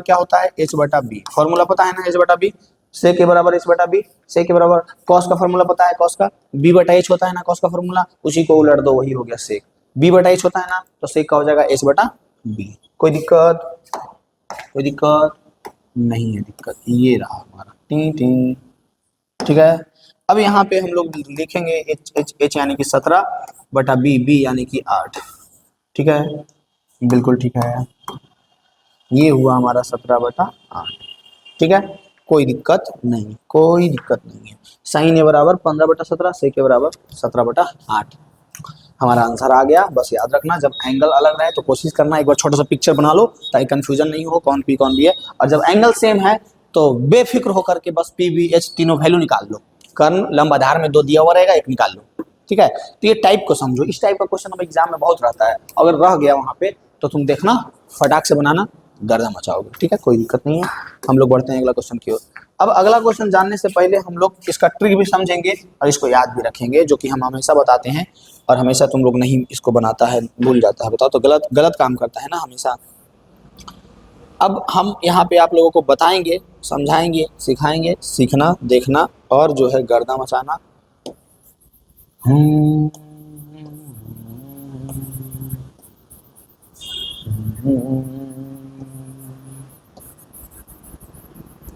क्या होता है एच बटा बी, फॉर्मूला पता है ना एच बटा बी, सेक ए बराबर एच बटा बी, सेक ए बराबर कॉस का फॉर्मूला पता है, कॉस का बी बटा एच होता है ना, कॉस का फॉर्मूला, उसी को उलट दो, वही हो गया सेक, बी बटा एच होता है ना, तो सेक का हो जाएगा एच बटा बी। कोई दिक्कत नहीं है, दिक्कत ये रहा हमारा, टी, ठीक है। अब यहाँ पे हम लोग लिखेंगे एच यानी कि 17 बटा बी यानी कि 8, ठीक है, बिल्कुल ठीक है, ये हुआ हमारा 17 बटा 8, ठीक है, कोई दिक्कत नहीं है। साइन ए बराबर 15 बटा 17, सेक ए बराबर 17 बटा 8, हमारा आंसर आ गया। बस याद रखना जब एंगल अलग रहे तो कोशिश करना एक बार छोटा सा पिक्चर बना लो ताकि कंफ्यूजन नहीं हो कौन पी कौन बी है, और जब एंगल सेम है तो बेफिक्र होकर के बस पी बी एच तीनों वैल्यू निकाल लो, कर्ण लंब आधार में 2 दिया हुआ रहेगा, एक निकाल लो, ठीक है। तो ये टाइप को समझो, इस टाइप का क्वेश्चन अब एग्जाम में बहुत रहता है, अगर रह गया वहां पे तो तुम देखना फटाक से बनाना, गर्दा मचाओगे, ठीक है, कोई दिक्कत नहीं है। हम लोग बढ़ते हैं अगला क्वेश्चन की ओर। अब अगला क्वेश्चन जानने से पहले हम लोग इसका ट्रिक भी समझेंगे और इसको याद भी रखेंगे, जो कि हम हमेशा बताते हैं और हमेशा तुम लोग नहीं इसको बनाता है, भूल जाता है, बताओ तो गलत काम करता है ना हमेशा। अब हम यहाँ पे आप लोगों को बताएंगे, समझाएंगे, सिखाएंगे, सीखना, देखना और जो है गर्दा मचाना।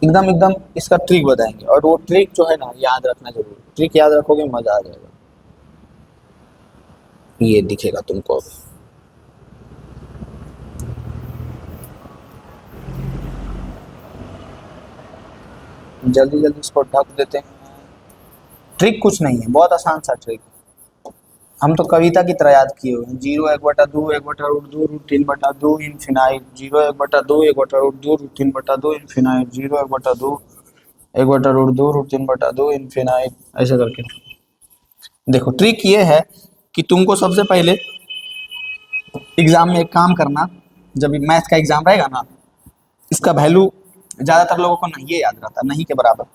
एकदम इसका ट्रिक बताएंगे, और वो ट्रिक जो है ना याद रखना जरूर, ट्रिक याद रखोगे मजा आ जाएगा, ये दिखेगा तुमको। जल्दी इसको ढक देते हैं। ट्रिक कुछ नहीं है, बहुत आसान सा ट्रिक, हम तो कविता की तरह याद किए हुए हैं। 0 1 बटा 2 1 बटा रूट 2 रूट 3 बटा 2 इनफिनाइट, 0 1 बटा 2 1 बटा रूट 2 रूट 3 बटा 2 इनफिनाइट, 0 1 बटा 2 1 बटा रूट 2 रूट 3 बटा 2 इनफिनाइट, ऐसे करके। देखो ट्रिक ये है कि तुमको सबसे पहले एग्जाम में एक काम करना, जब मैथ का एग्जाम रहेगा ना, इसका वैल्यू ज्यादातर लोगों को नहीं ये याद रहता, नहीं के बराबर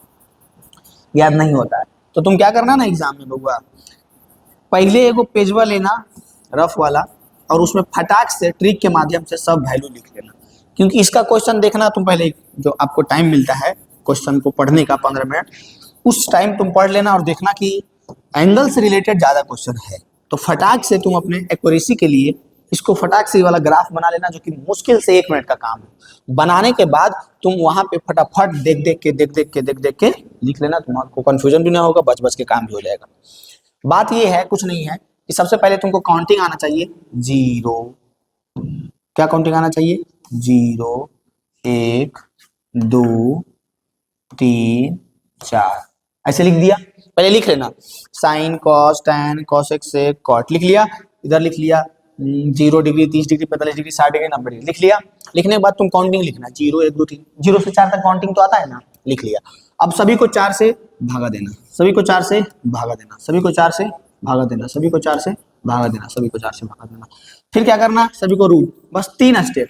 याद नहीं होता है, तो तुम क्या करना ना एग्जाम में बउआ, पहले एगो पेजवा लेना रफ वाला, और उसमें फटाक से ट्रिक के माध्यम से सब वैल्यू लिख लेना, क्योंकि इसका क्वेश्चन देखना तुम पहले, जो आपको टाइम मिलता है क्वेश्चन को पढ़ने का 15 मिनट, उस टाइम तुम पढ़ लेना और देखना कि एंगल से रिलेटेड ज्यादा क्वेश्चन है, तो फटाक से तुम अपने एक्यूरेसी के लिए इसको फटाक से वाला ग्राफ बना लेना, जो कि मुश्किल से 1 मिनट का काम है। बनाने के बाद तुम वहां पे फटाफट देख देख के लिख लेना, तुम्हारे कंफ्यूजन भी ना होगा, बच के काम भी हो जाएगा। बात ये है, कुछ नहीं है, कि सबसे पहले तुमको काउंटिंग आना चाहिए 0, क्या काउंटिंग आना चाहिए 0 1 2 3 4, ऐसे लिख दिया, पहले लिख लेना sine cos tan cosec sec cot, लिख लिया, इधर लिख लिया 0 degree 30 degree 45 degree 60 degree 90 degree, लिख लिया। लिखने के बाद तुम काउंटिंग लिखना 0 1 2 3, 0 से 4 तक काउंटिंग तो आता है ना, लिख लिया। अब सभी को 4 से भागा देना, सभी को 4 से भागा देना, सभी को 4 से भागा देना, सभी को 4 से भागा देना, सभी को 4 से भागा देना। फिर क्या करना, सभी को रूट, बस 3 स्टेप,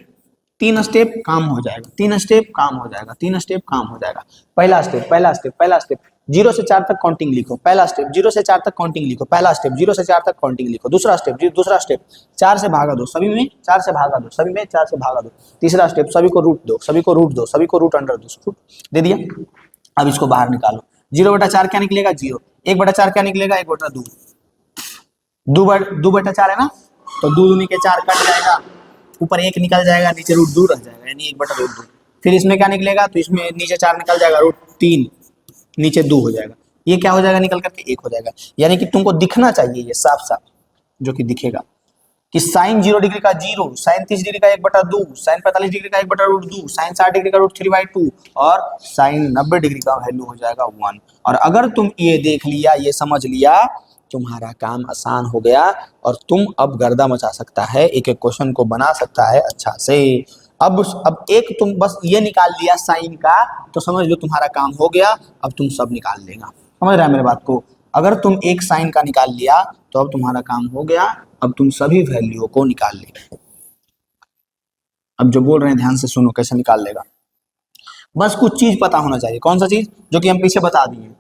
तीन स्टेप काम हो जाएगा, तीन स्टेप काम हो जाएगा, तीन स्टेप काम हो जाएगा। पहला स्टेप, पहला स्टेप, पहला स्टेप, 0 से 4 तक काउंटिंग लिखो। पहला स्टेप 0 से 4 तक काउंटिंग लिखो। पहला स्टेप 0 से 4 तक काउंटिंग लिखो। दूसरा स्टेप, दूसरा स्टेप 4 से भागा दो, सभी में 4 से भागा दो, सभी में 4 से भागा दो। तीसरा स्टेप, सभी को रूट दो, सभी को रूट दो, सभी को रूट अंडर दो, दे दिया। अब इसको बाहर निकालो। 0/4 क्या निकलेगा? 0। 1/4 क्या निकलेगा? 1/2। 2/4 है ना, तो 2 दूनी के 4 कट जाएगा, ऊपर 1 निकल जाएगा, नीचे √2 रह जाएगा, यानी 1/√2। फिर इसमें क्या निकलेगा? तो इसमें नीचे 4 निकल जाएगा, √3, नीचे 2 हो जाएगा। ये क्या हो जाएगा? निकल करके 1 हो जाएगा। यानी कि तुमको दिखना चाहिए ये साफ साफ, जो कि दिखेगा कि साइन 0 डिग्री का 0, साइन 30 डिग्री का 1/2, साइन 45 डिग्री का 1/√2, साइन 60 डिग्री का √3/2 और साइन 90 डिग्री का वैल्यू हो जाएगा 1। और अगर तुम ये देख लिया, ये समझ लिया, तुम्हारा काम आसान हो गया और तुम अब गर्दा मचा सकता है, एक एक क्वेश्चन को बना सकता है अच्छा से। अब एक तुम बस ये निकाल लिया साइन का, तो समझ लो तुम्हारा काम हो गया। अब तुम सब निकाल लेगा। समझ रहा है मेरे बात को? अगर तुम एक साइन का निकाल लिया तो अब तुम्हारा काम हो गया। अब तुम सभी वैल्यू को निकाल लेगा। अब जो बोल रहे हैं ध्यान से सुनो, कैसे निकाल लेगा। बस कुछ चीज पता होना चाहिए। कौन सा चीज? जो कि हम पीछे बता दिए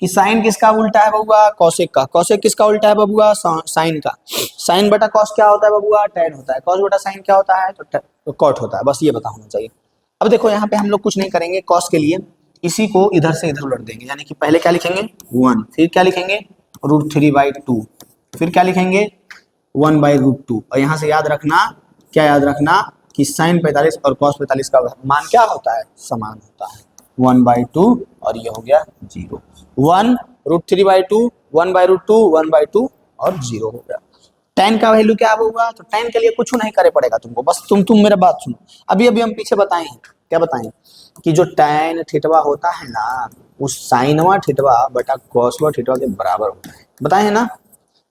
कि साइन किसका उल्टा है बबुआ? कॉसेक का। कॉसेक किसका उल्टा है बबुआ? साइन का। साइन बटा कॉस क्या होता है बबुआ? टैन होता है। कॉस बटा साइन क्या होता है? तो कॉट होता है। बस ये पता होना चाहिए। अब देखो यहाँ पे हम लोग कुछ नहीं करेंगे। कॉस के लिए इसी को इधर से इधर उलट देंगे, यानी कि पहले क्या लिखेंगे? 1, फिर क्या लिखेंगे? √3/2, फिर क्या लिखेंगे? 1/√2। और यहाँ से याद रखना, क्या याद रखना कि साइन 45 और कॉस 45 का मान क्या होता है? समान होता है, 1/2। और ये हो गया 0। 1 √3/2, 1/√2, 1/2 और 0 हो गया। tan का वैल्यू क्या होगा? तो tan के लिए कुछ नहीं करे पड़ेगा तुमको, बस तुम मेरा बात सुनो। अभी अभी हम पीछे बताए हैं, क्या बताएं? कि जो tan थीटा होता है ना, उस साइनवा थीटा बटा कॉसवा थीटा के बराबर होता है। बताए हैं ना?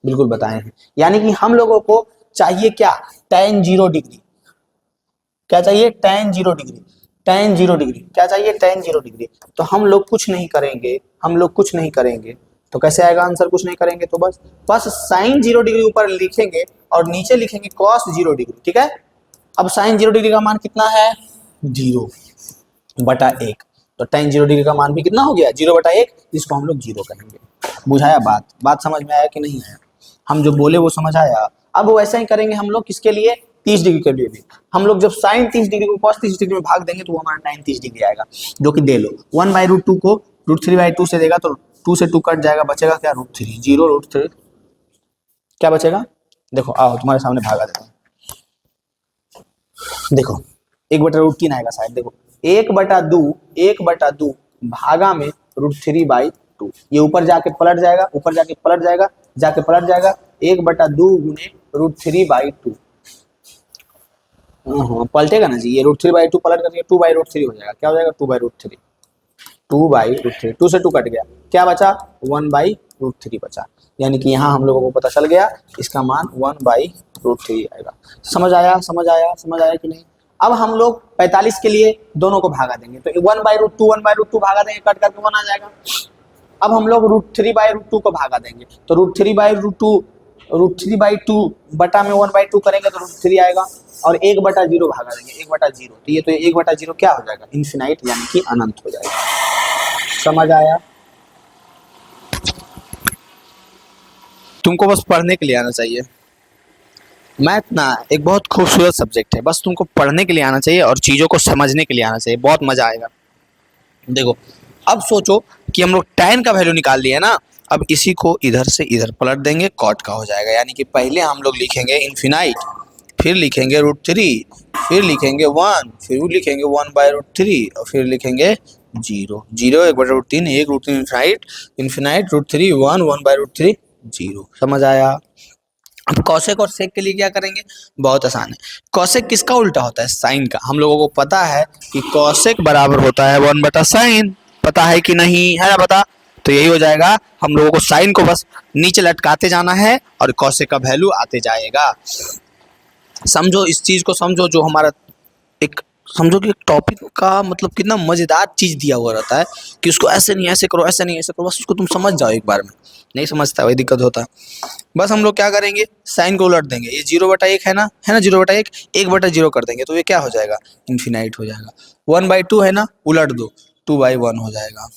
बिल्कुल बताए हैं। यानी कि हम लोगों को चाहिए क्या? tan 0 degree. क्या चाहिए? tan 0 degree. tan 0 डिग्री क्या चाहिए? tan 0 degree. तो हम लोग कुछ नहीं करेंगे, हम लोग कुछ नहीं करेंगे। तो कैसे आएगा आंसर? कुछ नहीं करेंगे तो बस साइन 0 डिग्री ऊपर लिखेंगे और नीचे लिखेंगे कॉस 0 डिग्री। ठीक है। अब साइन 0 डिग्री का मान कितना है? 0/1। तो tan 0 डिग्री का मान भी कितना हो गया? 0/1, जिसको हम लोग 0 कहेंगे। बुझाया बात समझ में आया कि नहीं आया? हम जो बोले वो समझ आया? अब वैसा ही करेंगे हम लोग। किसके लिए? 30 डिग्री के लिए भी। हम लोग जब साइन 30 डिग्री को कॉस 30 डिग्री में भाग देंगे तो वो हमारा tan 30 डिग्री आएगा, जो कि दे लो 1/√2 को √3/2 से देगा तो 2 से 2 कट जाएगा, बचेगा क्या? √3। 0 √3 क्या बचेगा? देखो आओ तुम्हारे सामने भागा देता हूँ। देखो 1/√3 आएगा शायद। देखो 1/2 भागा में √3/2। ये ऊपर जाके पलट जाएगा, ऊपर जाके पलट जाएगा, जाके पलट जाएगा। 1/2 गुने √3/2 पलटेगा ना जी। ये √3/2 पलट करके 2/√3 हो जाएगा। क्या हो जाएगा? 2/√3। 2/√3, 2 से 2 कट गया, क्या बचा? 1/√3 बचा। यानी कि यहाँ हम लोगों को पता चल गया इसका मान 1/√3 आएगा। समझ आया? समझ आया? समझ आया कि नहीं? अब हम लोग 45 के लिए दोनों को भागा देंगे, तो 1/√2 भागा देंगे, कट करके 1 आ जाएगा। अब हम लोग √3/2 को भागा देंगे, तो √3/2 बटा में 1/2 करेंगे तो √3 आएगा। और 1/0 भागा देंगे, 1/0। तो ये 1/0 क्या हो जाएगा? इन्फिनाइट, यानी कि अनंत हो जाएगा। समझ आया? तुमको बस पढ़ने के लिए आना चाहिए। मैथ ना एक बहुत खूबसूरत सब्जेक्ट है, बस तुमको पढ़ने के लिए आना चाहिए और चीज़ों को समझने के लिए आना चाहिए। बहुत मजा आएगा। देखो अब सोचो कि हम लोग tan का वैल्यू निकाल लिया ना। अब इसी को इधर से इधर पलट देंगे, कॉट का हो जाएगा। यानी कि पहले हम लोग लिखेंगे इन्फिनाइट, फिर लिखेंगे √3, फिर लिखेंगे 1, फिर लिखेंगे 1/√3 और फिर लिखेंगे 0। 0 1/√3, 1√3 इन्फिनाइट, इन्फिनाइट √3 1, 1/√3 0। समझ आया? अब कॉसेक और सेक के लिए क्या करेंगे? बहुत आसान है। कॉसेक किसका उल्टा होता है? साइन का। हम लोगों को पता है कि कॉसेक बराबर होता है 1/sin। पता है कि नहीं है ना? पता? तो यही हो जाएगा। हम लोगों को साइन को बस नीचे लटकाते जाना है और कॉसेक का वैल्यू आते जाएगा। समझो इस चीज को, समझो जो हमारा एक समझो कि एक टॉपिक का मतलब कितना मजेदार चीज दिया हुआ रहता है कि उसको ऐसे नहीं ऐसे करो, ऐसे नहीं ऐसे करो, बस उसको तुम समझ जाओ एक बार में। नहीं समझता वही दिक्कत होता है। बस हम लोग क्या करेंगे, साइन को उलट देंगे। ये 0/1 है ना 0/1, 1/0 कर देंगे तो ये क्या हो जाएगा, इन्फिनाइट हो जाएगा। 1/2 है ना, उलट दो, 2/1 हो जाएगा।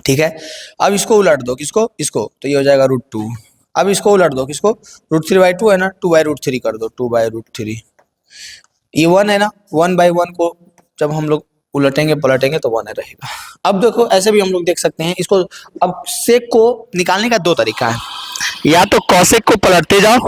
ठीक है, अब इसको उलट दो, किसको, इसको, तो ये हो जाएगा √2। अब इसको उलट दो, किसको, √3/2 है ना, 2/√3 कर दो, 2/√3। ये 1 है ना, 1/1 को जब हम लोग उलटेंगे पलटेंगे तो 1 रहेगा। अब देखो ऐसे भी हम लोग देख सकते हैं इसको। अब सेक को निकालने का दो तरीका है, या तो कॉसेक को पलटते जाओ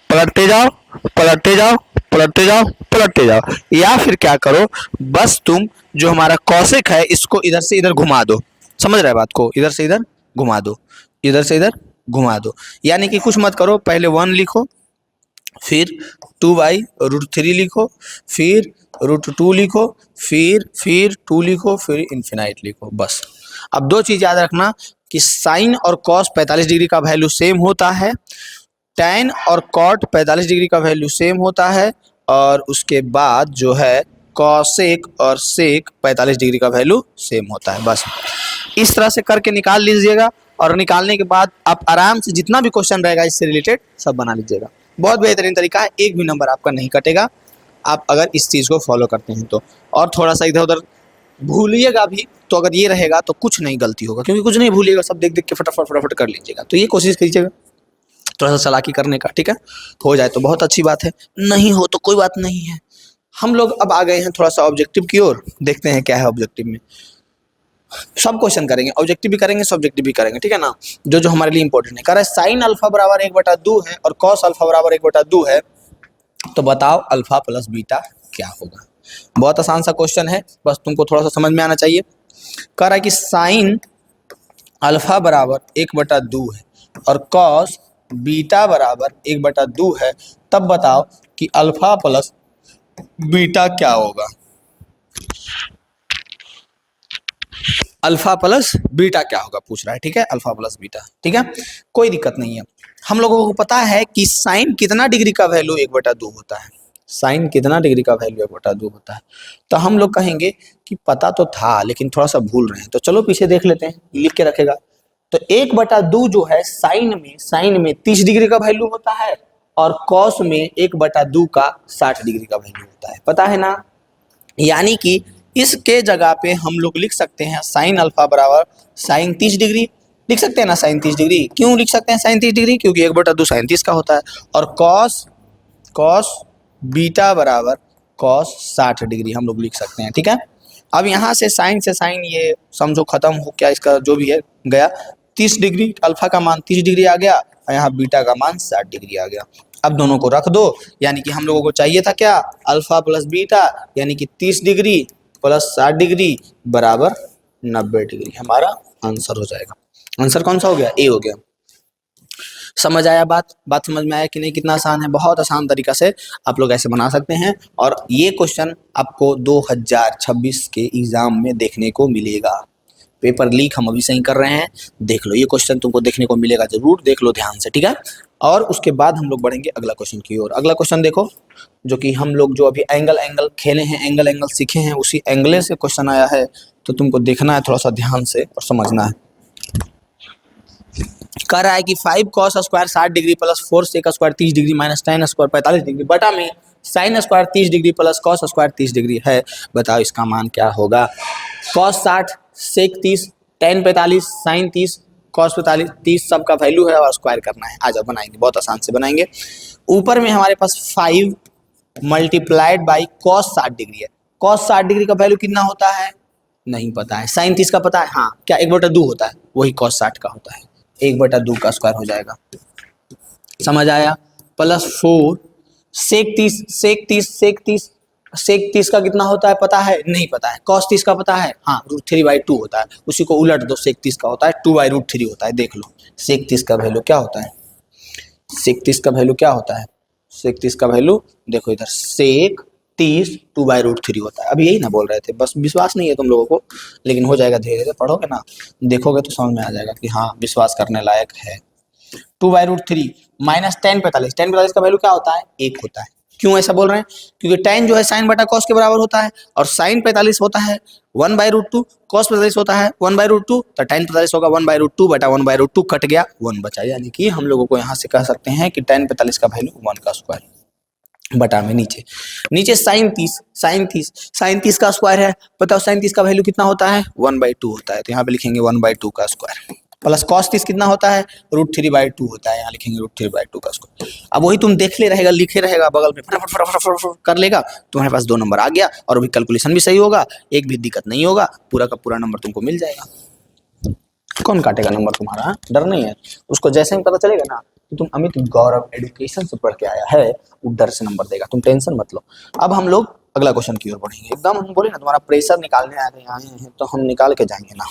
पलटते जाओ पलटते जाओ पलटते जाओ पलटते जाओ, या फिर क्या करो, बस तुम जो हमारा कॉसेक है इसको इधर से इधर घुमा दो। समझ रहे बात को, इधर से इधर घुमा दो, इधर से इधर घुमा दो। यानी कि कुछ मत करो, पहले 1 लिखो, फिर 2/√3 लिखो, फिर √2 लिखो, फिर 2 लिखो, फिर इन्फिनाइट लिखो, बस। अब दो चीज याद रखना कि साइन और कॉस 45 डिग्री का वैल्यू सेम होता है, टैन और कॉट 45 डिग्री का वैल्यू सेम होता है, और उसके बाद जो है कॉसेक और सेक 45 डिग्री का वैल्यू सेम होता है। बस इस तरह से करके निकाल लीजिएगा, और निकालने के बाद आप आराम से जितना भी क्वेश्चन रहेगा इससे रिलेटेड सब बना लीजिएगा। बहुत बेहतरीन तरीका है, एक भी नंबर आपका नहीं कटेगा आप अगर इस चीज़ को फॉलो करते हैं तो। और थोड़ा सा इधर उधर भूलिएगा भी तो अगर ये रहेगा तो कुछ नहीं गलती होगा, क्योंकि कुछ नहीं भूलिएगा, सब देख देख के फटाफट फटाफट कर लीजिएगा। तो ये कोशिश कीजिएगा थोड़ा सा चालाकी करने का, ठीक है। हो जाए तो बहुत अच्छी बात है, नहीं हो तो कोई बात नहीं है। हम लोग अब आ गए हैं थोड़ा सा ऑब्जेक्टिव की ओर, देखते हैं क्या है ऑब्जेक्टिव में। सब क्वेश्चन करेंगे, ऑब्जेक्टिव भी करेंगे, सब्जेक्टिव भी करेंगे, ठीक है ना। जो जो हमारे लिए इंपॉर्टेंट है, कह रहा है साइन अल्फा बराबर 1/2 है और कॉस अल्फा बराबर 1/2 है, तो बताओ अल्फा प्लस बीटा क्या होगा। बहुत आसान सा क्वेश्चन है, बस तुमको थोड़ा सा समझ में आना चाहिए। कह रहा है कि साइन अल्फा बराबर 1/2 है और कॉस बीटा बराबर 1/2 है, तब बताओ कि अल्फा प्लस बीटा क्या होगा। अल्फा प्लस बीटा क्या होगा पूछ रहा है, ठीक है, अल्फा प्लस बीटा, ठीक है, कोई दिक्कत नहीं है। हम लोगों को पता है कि साइन कितना डिग्री का वैल्यू 1/2 होता है, साइन कितना डिग्री का वैल्यू 1/2 होता है। तो हम लोग कहेंगे कि पता तो था लेकिन थोड़ा सा भूल रहे हैं, तो चलो पीछे देख लेते हैं, लिख के रखेगा। तो 1/2 जो है साइन में 30 डिग्री का वैल्यू होता है, और कॉस में 1/2 का 60 डिग्री का वैल्यू होता है, पता है ना। यानी कि इसके जगह पे हम लोग लिख सकते हैं साइन अल्फा बराबर साइन 30 डिग्री, लिख सकते हैं ना साइन 30 डिग्री। क्यों लिख सकते हैं साइन 30 डिग्री, क्योंकि 1/2 साइन 30 का होता है, और कॉस कॉस बीटा बराबर कॉस 60 डिग्री हम लोग लिख सकते हैं, ठीक है। अब यहाँ से साइन ये समझो खत्म हो क्या, इसका जो भी है गया, 30 डिग्री अल्फा का मान 30 डिग्री आ गया, और यहाँ बीटा का मान 60 डिग्री आ गया। अब दोनों को रख दो, यानी कि हम लोगों को चाहिए था क्या, अल्फा प्लस बीटा, यानी कि 30 डिग्री प्लस 60 डिग्री बराबर 90 डिग्री, हमारा आंसर हो जाएगा। आंसर कौन सा हो गया, ए हो गया। समझ आया बात समझ में आया कि नहीं, कितना आसान है, बहुत आसान तरीका से आप लोग ऐसे बना सकते हैं। और ये क्वेश्चन आपको 2026 के एग्जाम में देखने को मिलेगा। पेपर लीक हम अभी से ही कर रहे हैं, देख लो, ये क्वेश्चन तुमको देखने को मिलेगा, जरूर देख लो ध्यान से, ठीक है। और उसके बाद हम लोग बढ़ेंगे अगला क्वेश्चन की ओर। अगला क्वेश्चन देखो, जो कि हम लोग जो अभी एंगल खेले हैं, एंगल सीखे हैं, उसी एंगल से क्वेश्चन आया है, तो तुमको देखना है थोड़ा सा ध्यान से और समझना है। कह रहा है कि 5 cos square 60 degree plus 4 sec square 30 degree minus tan square 45 degree बटा में sin square 30 degree plus cos square 30 degree है, बताओ इसका मान क्या होगा। cos 60 sec 30 tan 45 sin 30 cos 45 30 सबका वैल्यू है और स्क्वायर करना है। आ जाओ बनाएंगे, बहुत आसान से बनाएंगे। ऊपर में हमारे पास 5 मल्टीप्लाइड बाई cos 60 डिग्री है। cos 60 डिग्री का वैल्यू कितना होता है नहीं पता है, sin 30 का पता है, हाँ क्या 1/2 होता है, वही cos 60 का होता है, 1/2 का स्क्वायर हो जाएगा। समझ आया। प्लस 4 सेक 30 का कितना होता है पता है नहीं पता है, cos 30 का पता है, हाँ √3/2 होता है, उसी को उलट दो, सेक 30 का होता है 2/√3 होता है। देख लो सेक 30 का वैल्यू क्या होता है, सेक 30 का वैल्यू क्या होता है, सेक 30 का वैल्यू देखो इधर, सेक 30 2/√3 होता है। अभी यही ना बोल रहे थे, बस विश्वास नहीं है तुम लोगों को, लेकिन हो जाएगा, धीरे धीरे पढ़ोगे ना, देखोगे तो समझ में आ जाएगा कि हाँ विश्वास करने लायक है। 2/√3 माइनस tan 45 का वैल्यू क्या होता है, 1 होता है, क्यों ऐसा बोल रहे हैं? क्योंकि tan जो है sin बटा cos के बराबर होता है और sin 45 होता है 1/√2, cos 45 होता है 1/√2, तो tan 45 होगा 1/√2 बटा 1/√2 कट गया 1 बचा, यानी कि हम लोगों को यहाँ से कह सकते हैं कि tan 45 का वैल्यू 1 का स्क्वायर बटा में नीचे sin 30 का स्क्वायर है, बताओ sin 30 का वैल्यू कितना होता है 1/2 होता है, तो यहाँ पे लिखेंगे 1/2 का स्क्वायर प्लस cos 30 कितना होता है √3/2 होता है, यहाँ लिखेंगे √3/2 का स्क्वायर। अब वही तुम देख ले रहेगा लिखे रहेगा बगल में फटाफट फटाफट फटाफट कर लेगा, तुम्हारे पास 2 नंबर आ गया और अभी कैलकुलेशन भी सही होगा, एक भी दिक्कत नहीं होगा, पूरा का पूरा नंबर तुमको मिल जाएगा। कौन काटेगा नंबर तुम्हारा, डर नहीं है उसको, जैसे ही पता चलेगा ना कि तुम अमित गौरव एजुकेशन से पढ़ के आया है वो डर से नंबर देगा, तुम टेंशन मत लो। अब हम लोग अगला क्वेश्चन की ओर बढ़ेंगे, एकदम हम बोले ना तुम्हारा प्रेशर निकालने आए हैं तो हम निकाल के जाएंगे ना।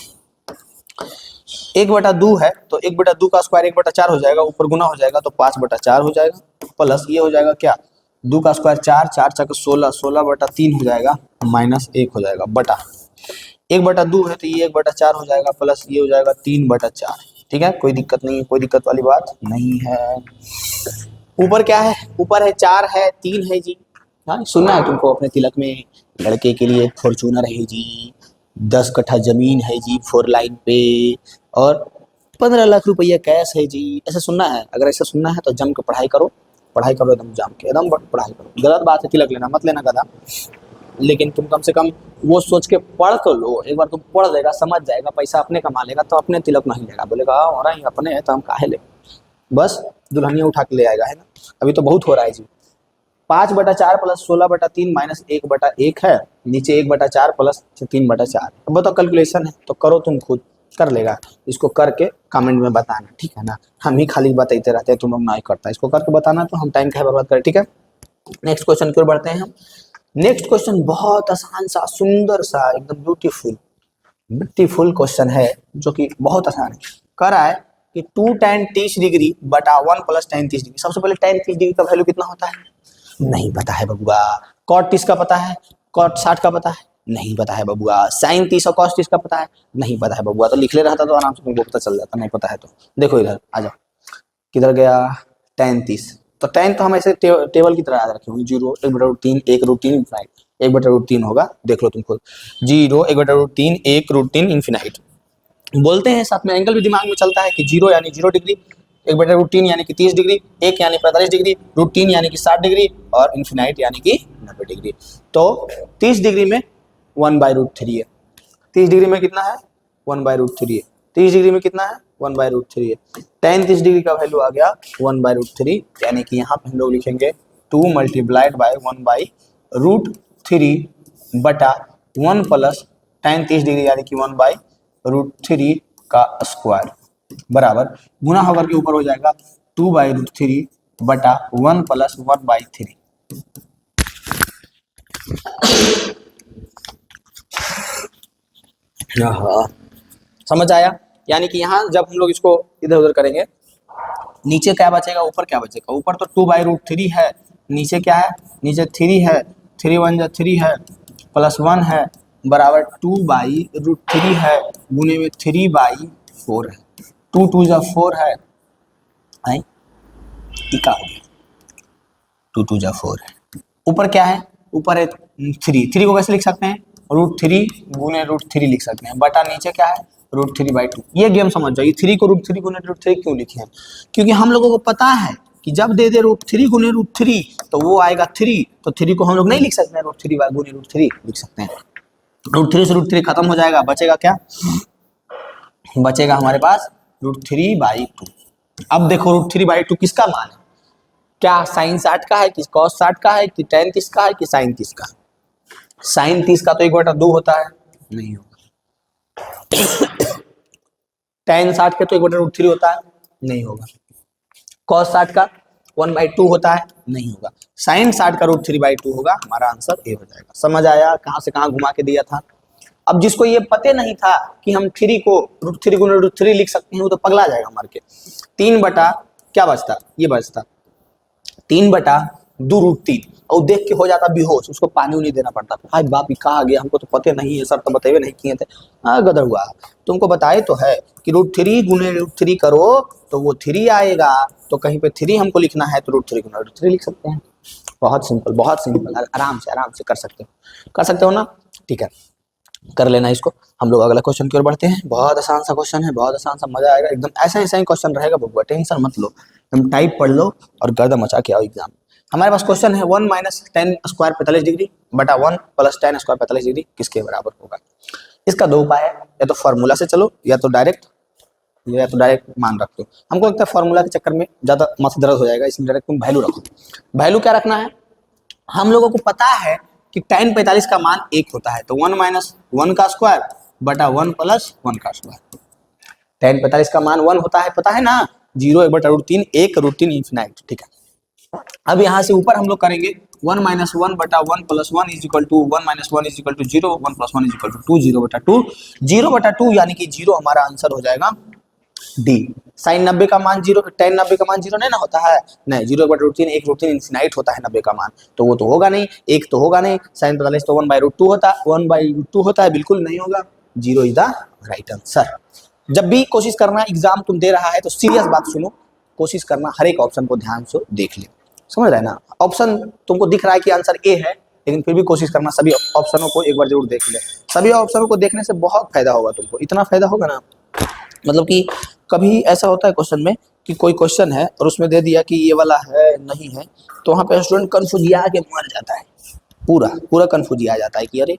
1/2 है तो 1/2 का स्क्वायर 1/4 हो जाएगा, ऊपर गुना हो जाएगा तो 5/4 हो जाएगा, प्लस ये हो जाएगा क्या 2 का स्क्वायर 4, 4 × 16, 16/3 हो जाएगा, -1 हो जाएगा बटा 1/2 है तो ये 1/4 हो जाएगा, प्लस ये हो जाएगा 3/4। ठीक है, कोई दिक्कत नहीं है, कोई दिक्कत वाली बात नहीं है। ऊपर क्या है, ऊपर है 4 है 3 है जी। हाँ सुनना है तुमको, अपने तिलक में लड़के के लिए फॉर्चूनर है जी, 10 कट्ठा जमीन है जी 4 लाइन पे, और 15 लाख रुपया कैश है जी, ऐसा सुनना है। अगर ऐसा सुनना है तो जम के पढ़ाई करो एकदम जम के, एकदम पढ़ाई करो। गलत बात है तिलक लेना, मत लेना गधा, लेकिन तुम कम से कम वो सोच के पढ़ तो लो, एक बार तुम पढ़ लेगा समझ जाएगा, पैसा अपने कमा लेगा तो अपने तिलक नहीं लेगा, बोलेगा हो रहा है अपने है तो हम काहे ले, बस दुल्हनिया उठा के ले आएगा, है ना। अभी तो बहुत हो रहा है जी। 5/4 प्लस 16/3 माइनस 1/1 है, नीचे 1/4 प्लस 3/4। अब बताओ कैलकुलेशन है तो करो, तुम खुद कर लेगा, इसको करके कमेंट में बताना, ठीक है ना। हम ही खाली बताते रहते हैं, तुम लोग नहीं करता, इसको करके बताना तो हम टाइम का बर्बाद करें, ठीक है। नेक्स्ट क्वेश्चन की ओर बढ़ते हैं हम। नेक्स्ट क्वेश्चन बहुत आसान सा, सुंदर सा, एकदम ब्यूटीफुल क्वेश्चन है जो कि बहुत आसान है। कह रहा है कि 2 tan 30 डिग्री बटा 1 + tan 30 डिग्री। सबसे पहले tan 30 डिग्री का वैल्यू कितना होता है नहीं पता है बबुआ। cot 30 का पता है, cot 60 का पता है नहीं पता है बबुआ। sin 30 और cos 30 का पता है नहीं पता है बबुआ। तो लिख ले रहा था तो आराम से तुमको पता चल जाता, नहीं पता है तो देखो इधर आ जाओ, किधर गया tan 30। तो tan तो हम ऐसे टेबल की तरह याद रखे होंगे, 0 1/3 1√3 इनफाइनाइट, 1/3 होगा, देख लो तुम खुद, 0 1/3 1√3 इनफिनाइट। बोलते हैं साथ में एंगल भी दिमाग में चलता है कि 0 यानी 0 डिग्री, 1/3 यानी कि 30 डिग्री, 1 यानी 45 डिग्री, √3 यानी कि 60 डिग्री और इनफिनाइट यानी कि 90 डिग्री। तो 30 डिग्री में 1/√3 है, 30 डिग्री में कितना है 1/√3 है, 30 डिग्री में कितना है 1/√3 है। tan 30 डिग्री का वैल्यू आ गया 1/√3, यानी कि यहाँ पे हम लोग लिखेंगे 2 × 1/√3 बटा 1 प्लस tan 30 डिग्री यानी कि 1/√3 का स्क्वायर बराबर गुना होकर के ऊपर हो जाएगा 2/√3 बटा 1 प्लस 1/3। समझ आया? यानी कि यहाँ जब हम लोग इसको इधर उधर करेंगे, नीचे क्या बचेगा ऊपर क्या बचेगा, ऊपर तो 2/√3 है, नीचे क्या है, नीचे 3 है, 3 1 जा 3 है, प्लस 1 है बराबर 2/√3 है, गुने में 3/4 है, 2 2 जा 4 है, टिका हो गया 2 2 जा 4 है। ऊपर क्या है, ऊपर है 3 को कैसे लिख सकते हैं, √3 गुने √3 लिख सकते हैं, बटा नीचे क्या है √3/2। ये गेम समझ जाओ, 3 को √3 गुने √3 क्यों लिखे हैं, क्योंकि हम लोगों को पता है कि जब दे दे √3 गुने √3 तो वो आएगा 3, तो 3 को हम लोग नहीं लिख सकते हैं √3 गुने √3 लिख सकते हैं, √3 से √3 खत्म हो जाएगा, बचेगा क्या, बचेगा हमारे पास √3/2। अब देखो √3/2 किसका मान है, क्या sin 60 का है कि cos 60 का है कि tan 30 का है कि sin 30 का। sin 30 का तो 1/2 होता है, नहीं होगा। tan 60 का तो 1/√3 होता है, नहीं होगा। cos 60 का 1/2 होता है, नहीं होगा। sin 60 का √3/2 होगा, हमारा आंसर ए हो जाएगा। समझ आया कहाँ से कहाँ घुमा के दिया था। अब जिसको ये पते नहीं था कि हम 3 को √3 गुने √3 लिख सकते हैं वो तो पगला जाएगा मर के। 3 बटा क्या बचता, ये बचता 3/2√3, और देख के हो जाता बेहोश, उसको पानी नहीं देना पड़ता। भाई बाप कहा गया, हमको तो पते नहीं है सर, तो बताए नहीं किए थे। गदर हुआ, तुमको बताए तो है कि √3 गुने √3 करो तो वो 3 आएगा, तो कहीं पे 3 हमको लिखना है तो √3 गुना √3 लिख सकते हैं। बहुत सिंपल, आराम से कर सकते हो ना। ठीक है, कर लेना इसको। हम लोग अगला क्वेश्चन की ओर बढ़ते हैं। बहुत आसान सा क्वेश्चन है, बहुत आसान सा, मजा आएगा एकदम। ऐसा ही क्वेश्चन रहेगा बबुआ, टेंशन मत लो, तुम टाइप पढ़ लो और गर्दा मचा के आओ एग्जाम। हमारे पास क्वेश्चन है 1 माइनस 10 स्क्वायर 45 डिग्री बटा 1 प्लस 10 स्क्वायर 45 डिग्री किसके बराबर होगा। इसका दो उपाय है, या तो फॉर्मूला से चलो या तो डायरेक्ट मान रख दो। हमको लगता है फॉर्मूला के चक्कर में ज्यादा माथा दर्द हो जाएगा, इसलिए डायरेक्ट तुम वैल्यू रखो। वैल्यू क्या रखना है, हम लोगों को पता है कि tan 45 का मान 1 होता है, तो 1 माइनस 1 का स्क्वायर बटा 1 प्लस 1 का स्क्वायर। tan 45 का मान 1 होता है, पता है ना, 0 1 बटा √3 1 √3 इंफिनाइट। ठीक है, अब यहाँ से ऊपर हम लोग करेंगे 1 माइनस 1 बटा 1 plus 1 is equal to 1 minus 1 is equal to 0, 1 plus 1 is equal to 2, 0 बटा 2 यानी कि 0 हमारा आंसर हो जाएगा डी। साइन 90 का मान 0, tan 90 का मान 0 नहीं ना होता है, नहीं, 0 बटा √3 1 √3 इंफिनाइट होता है 90 का मान, तो वो तो होगा नहीं, 1 तो होगा नहीं। साइन 45 तो 1/√2 होता है, 1/√2 होता है, बिल्कुल नहीं होगा, 0 इज द राइट आंसर। जब भी कोशिश करना एग्जाम तुम दे रहा है तो सीरियस बात सुनो, कोशिश करना हर एक ऑप्शन को ध्यान से देख ले, समझ रहे ना। ऑप्शन तुमको दिख रहा है कि आंसर ए है, लेकिन फिर भी कोशिश करना सभी ऑप्शनों को एक बार जरूर देख ले। सभी ऑप्शनों को देखने से बहुत फायदा होगा तुमको, इतना फायदा होगा ना, मतलब कि कभी ऐसा होता है क्वेश्चन में कि कोई क्वेश्चन है और उसमें दे दिया कि ये वाला है नहीं है, तो वहाँ पे स्टूडेंट कंफ्यूजिया के मर जाता है, पूरा कंफ्यूजिया आ जाता है कि अरे,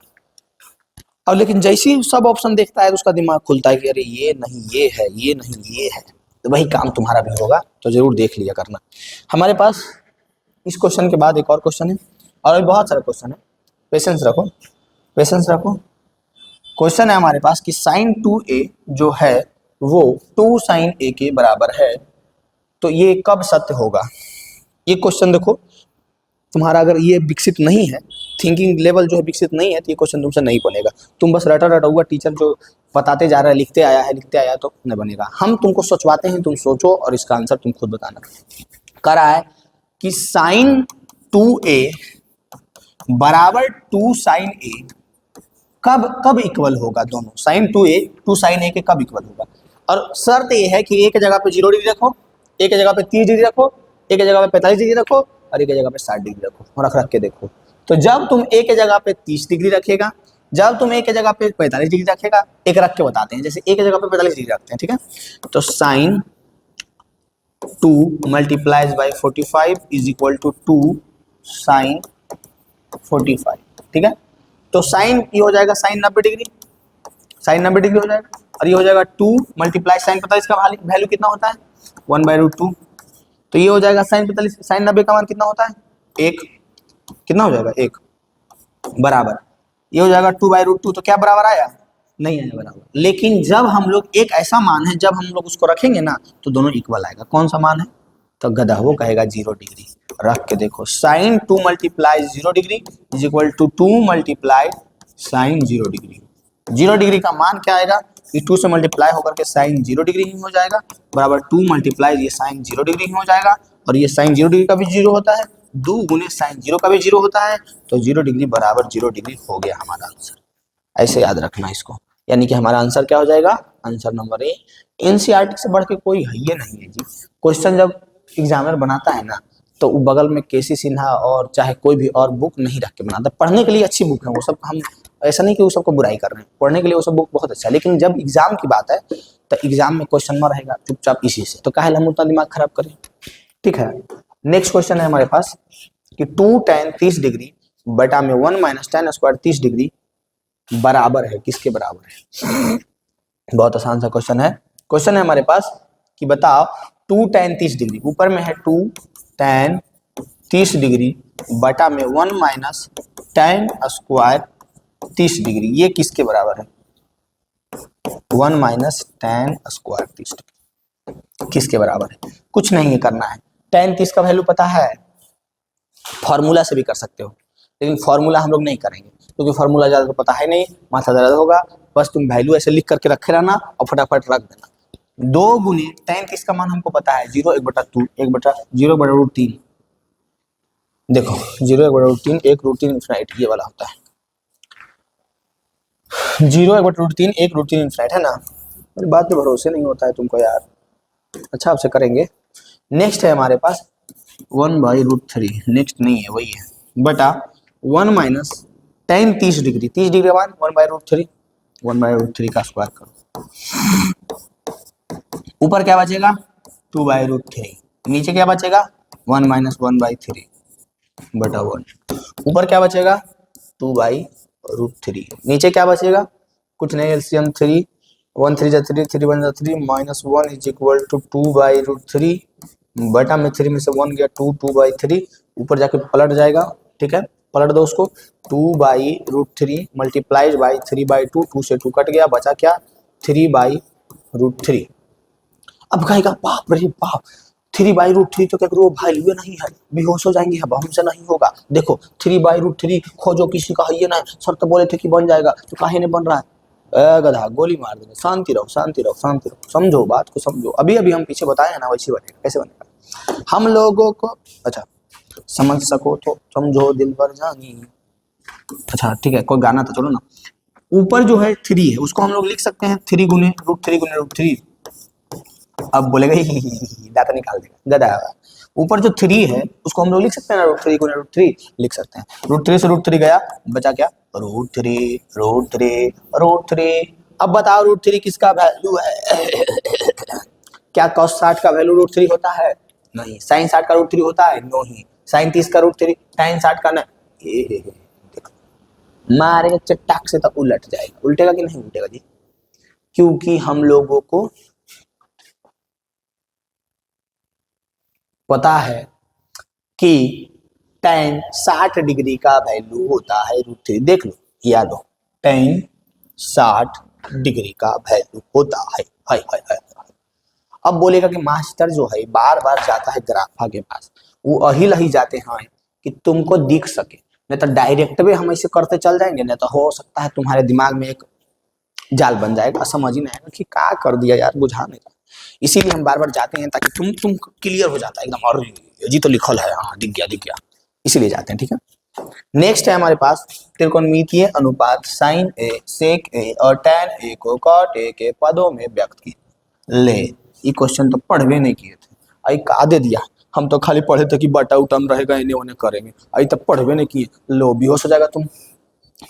और लेकिन जैसे ही सब ऑप्शन देखता है तो उसका दिमाग खुलता है कि अरे ये नहीं ये है, ये नहीं ये है, तो वही काम तुम्हारा भी होगा, तो जरूर देख लिया करना। हमारे पास इस क्वेश्चन के बाद एक और क्वेश्चन है, और बहुत सारे क्वेश्चन है, पेशेंस रखो। क्वेश्चन है हमारे पास कि साइन 2a जो है वो 2 साइन a के बराबर है, तो ये कब सत्य होगा। ये क्वेश्चन देखो, तुम्हारा अगर ये विकसित नहीं है, थिंकिंग लेवल जो है विकसित नहीं है, तो ये क्वेश्चन तुमसे नहीं बनेगा। तुम बस रटा हुआ टीचर जो बताते जा रहा है, लिखते आया तो नहीं बनेगा। हम तुमको सोचवाते हैं, तुम सोचो और इसका आंसर तुम खुद बताना। कह रहा है कि साइन 2a बराबर 2 साइन a कब इक्वल होगा, दोनों साइन 2 साइन a के कब इक्वल होगा। और शर्त ये है कि एक जगह पे 0 डिग्री रखो, एक जगह पे 30 डिग्री रखो, एक जगह पे 45 डिग्री रखो और एक जगह पे 60 डिग्री रखो, और रख के देखो। तो जब तुम एक जगह पे 30 डिग्री रखेगा, जब तुम एक जगह पे 45 डिग्री रखेगा, एक रख के बताते हैं, जैसे एक जगह पे 45 डिग्री रखते हैं, ठीक है, तो sine 2 multiplies by 45 is equal to 2 sine 45, ठीक है। तो साइन ये हो जाएगा साइन 90 डिग्री, हो जाएगा, और ये हो जाएगा 2 मल्टीप्लाई साइन 45 का वैल्यू कितना होता है 1/√2, तो ये हो जाएगा साइन 45, साइन 90 का मान कितना होता है 1, कितना हो जाएगा 1 बराबर, ये हो जाएगा 2/√2, तो क्या बराबर आया, नहीं आया बराबर। लेकिन जब हम लोग एक ऐसा मान है, जब हम लोग उसको रखेंगे ना तो दोनों इक्वल आएगा। कौन सा मान है, तो गधा वो कहेगा 0 डिग्री। रख के देखो, sine 2 multiply 0 degree is equal to 2 multiply sine 0 degree. 0 degree का मान क्या आएगा, ये 2 से मल्टीप्लाई होकर के साइन 0 डिग्री ही हो जाएगा, बराबर 2 मल्टीप्लाई ये साइन 0 डिग्री ही हो जाएगा, और ये साइन 0 डिग्री का भी 0 होता है, 2 गुने साइन 0 का भी 0 होता है, तो 0 डिग्री बराबर 0 डिग्री हो गया हमारा आंसर। ऐसे याद रखना इसको, यानी कि हमारा आंसर क्या हो जाएगा, आंसर नंबर ए। एनसीईआरटी से बढ़ के कोई है ये नहीं है जी। क्वेश्चन जब एग्जामिनर बनाता है ना, तो बगल में केसी सिन्हा और चाहे कोई भी और बुक नहीं रख के बनाता। पढ़ने के लिए अच्छी बुक है वो सब, हम ऐसा नहीं कि वो सबको बुराई कर रहे हैं, पढ़ने के लिए वो सब बुक बहुत अच्छा है, लेकिन जब एग्जाम की बात है तो एग्जाम में क्वेश्चन में रहेगा चुपचाप इसी से, तो काहे हम उतना दिमाग खराब करें। ठीक है, नेक्स्ट क्वेश्चन है हमारे पास कि 2 tan 30 डिग्री बटा में 1 माइनस tan स्क्वायर 30 डिग्री बराबर है, किसके बराबर है। बहुत आसान सा क्वेश्चन है। क्वेश्चन है हमारे पास कि बताओ 2 tan 30 डिग्री, ऊपर में है 2 tan 30 डिग्री बटा में 1 माइनस tan स्क्वायर 30 डिग्री, ये किसके बराबर है, 1 माइनस tan स्क्वायर 30 डिग्री किसके बराबर है। कुछ नहीं करना है, tan 30 का वैल्यू पता है, फॉर्मूला से भी कर सकते हो, लेकिन फॉर्मूला हम लोग नहीं करेंगे क्योंकि फॉर्मूला ज्यादा तो पता है नहीं, माथा दर्द होगा। बस तुम वैल्यू ऐसे लिख करके रखे रहना और फटाफट रख देना। 2 गुने tan 30 का मान हमको पता है 0 1/2 1/0/√3, देखो 0 1/√3 1√3 इंफिनिट ये वाला होता है, 0 1/√3 1√3 इंफिनिट है ना। मेरी बात पे भरोसे नहीं होता है तुमको यार, अच्छा आपसे करेंगे। नेक्स्ट है हमारे पास 1/√3, नेक्स्ट नहीं है, वही है, बटा 1 माइनस टेन 30 डिग्री, 30 डिग्री के बाद 1/√3, 1/√3 का स्क्वायर करो, ऊपर क्या बचेगा 2/√3, नीचे क्या बचेगा 1 माइनस 1/3 बटा 1, ऊपर क्या बचेगा 2/√3, नीचे क्या बचेगा कुछ नहीं, एलसीएम 3, 1 3 जा 3, 3 1 जा 3, माइनस 1 इज इक्वल टू 2/√3 बटा में 3 में से 1 गया 2, 2/3 ऊपर जाके पलट जाएगा, ठीक है, पलट दो उसको, 2/√3 मल्टीप्लाइड बाई 3/2, 2 से 2 कट गया, बचा क्या 3/√3। अब कहेगा बाप रे बाप 3/√3 तो क्या करो वैल्यू नहीं है, बेहोश हो जाएंगे, अब हमसे नहीं होगा, देखो 3/√3 खोजो, किसी का है ये ना, सर तो बोले थे कि बन जाएगा, तो काहे नहीं बन रहा है, गधा गोली मार देंगे, शांति रहो शांति रहो शांति रहो, समझो बात को समझो, अभी अभी हम पीछे बताए हैं ना, वैसे बनेगा, कैसे बनेगा हम लोगों को, अच्छा समझ सको तो समझो दिल पर जानी, अच्छा ठीक है, कोई गाना तो चलो ना, ऊपर जो है 3 है उसको हम लोग लिख सकते हैं 3 गुने √3, अब बोलेगा दाता निकाल देगा गधा, ऊपर जो 3 है उसको हम लोग लिख सकते हैं ना √3 गुने √3 लिख सकते हैं, √3 से √3 गया, बचा क्या √3, अब बताओ √3 किसका वैल्यू है क्या cos 60 का वैल्यू √3 होता है, नहीं, sin 60 का √3 होता है, नहीं, sin 30 का √3, tan 60 का नहीं, मारेगा चट्टाक से तो उलट जाएगा, उल्टेगा कि नहीं उल्टेगा जी, क्योंकि हम लोगों को पता है कि tan 60 डिग्री का वैल्यू होता है √3, देख लो याद हो, tan 60 डिग्री का वैल्यू होता है, हाय हाय हाय। अब बोलेगा कि मास्टर जो है बार बार जाता है ग्राफा के पास, वो अहिल ही जाते हैं कि तुमको दिख सके, नहीं तो डायरेक्ट भी हम ऐसे करते चल जाएंगे, नहीं तो हो सकता है तुम्हारे दिमाग में एक जाल बन जाएगा, समझ ही नहीं आएगा कि क्या कर दिया यार, बुझा नहीं रहा, इसीलिए हम बार बार जाते हैं ताकि तुम क्लियर हो जाता है एकदम, और जी तो लिखल है, हाँ दिख गया, इसीलिए जाते हैं, ठीक है। नेक्स्ट है हमारे पास त्रिकोणमितीय अनुपात साइन ए सेक ए और टैन ए को कॉट ए के पदों में व्यक्त की, ले ये क्वेश्चन तो पढ़वे नहीं किए थे, आई का दे दिया, हम तो खाली पढ़े थे कि बटा उटम रहेगा इन्हें उन्हें करेंगे, आई तब पढ़वे नहीं किए, लो बेहोश हो जाएगा तुम,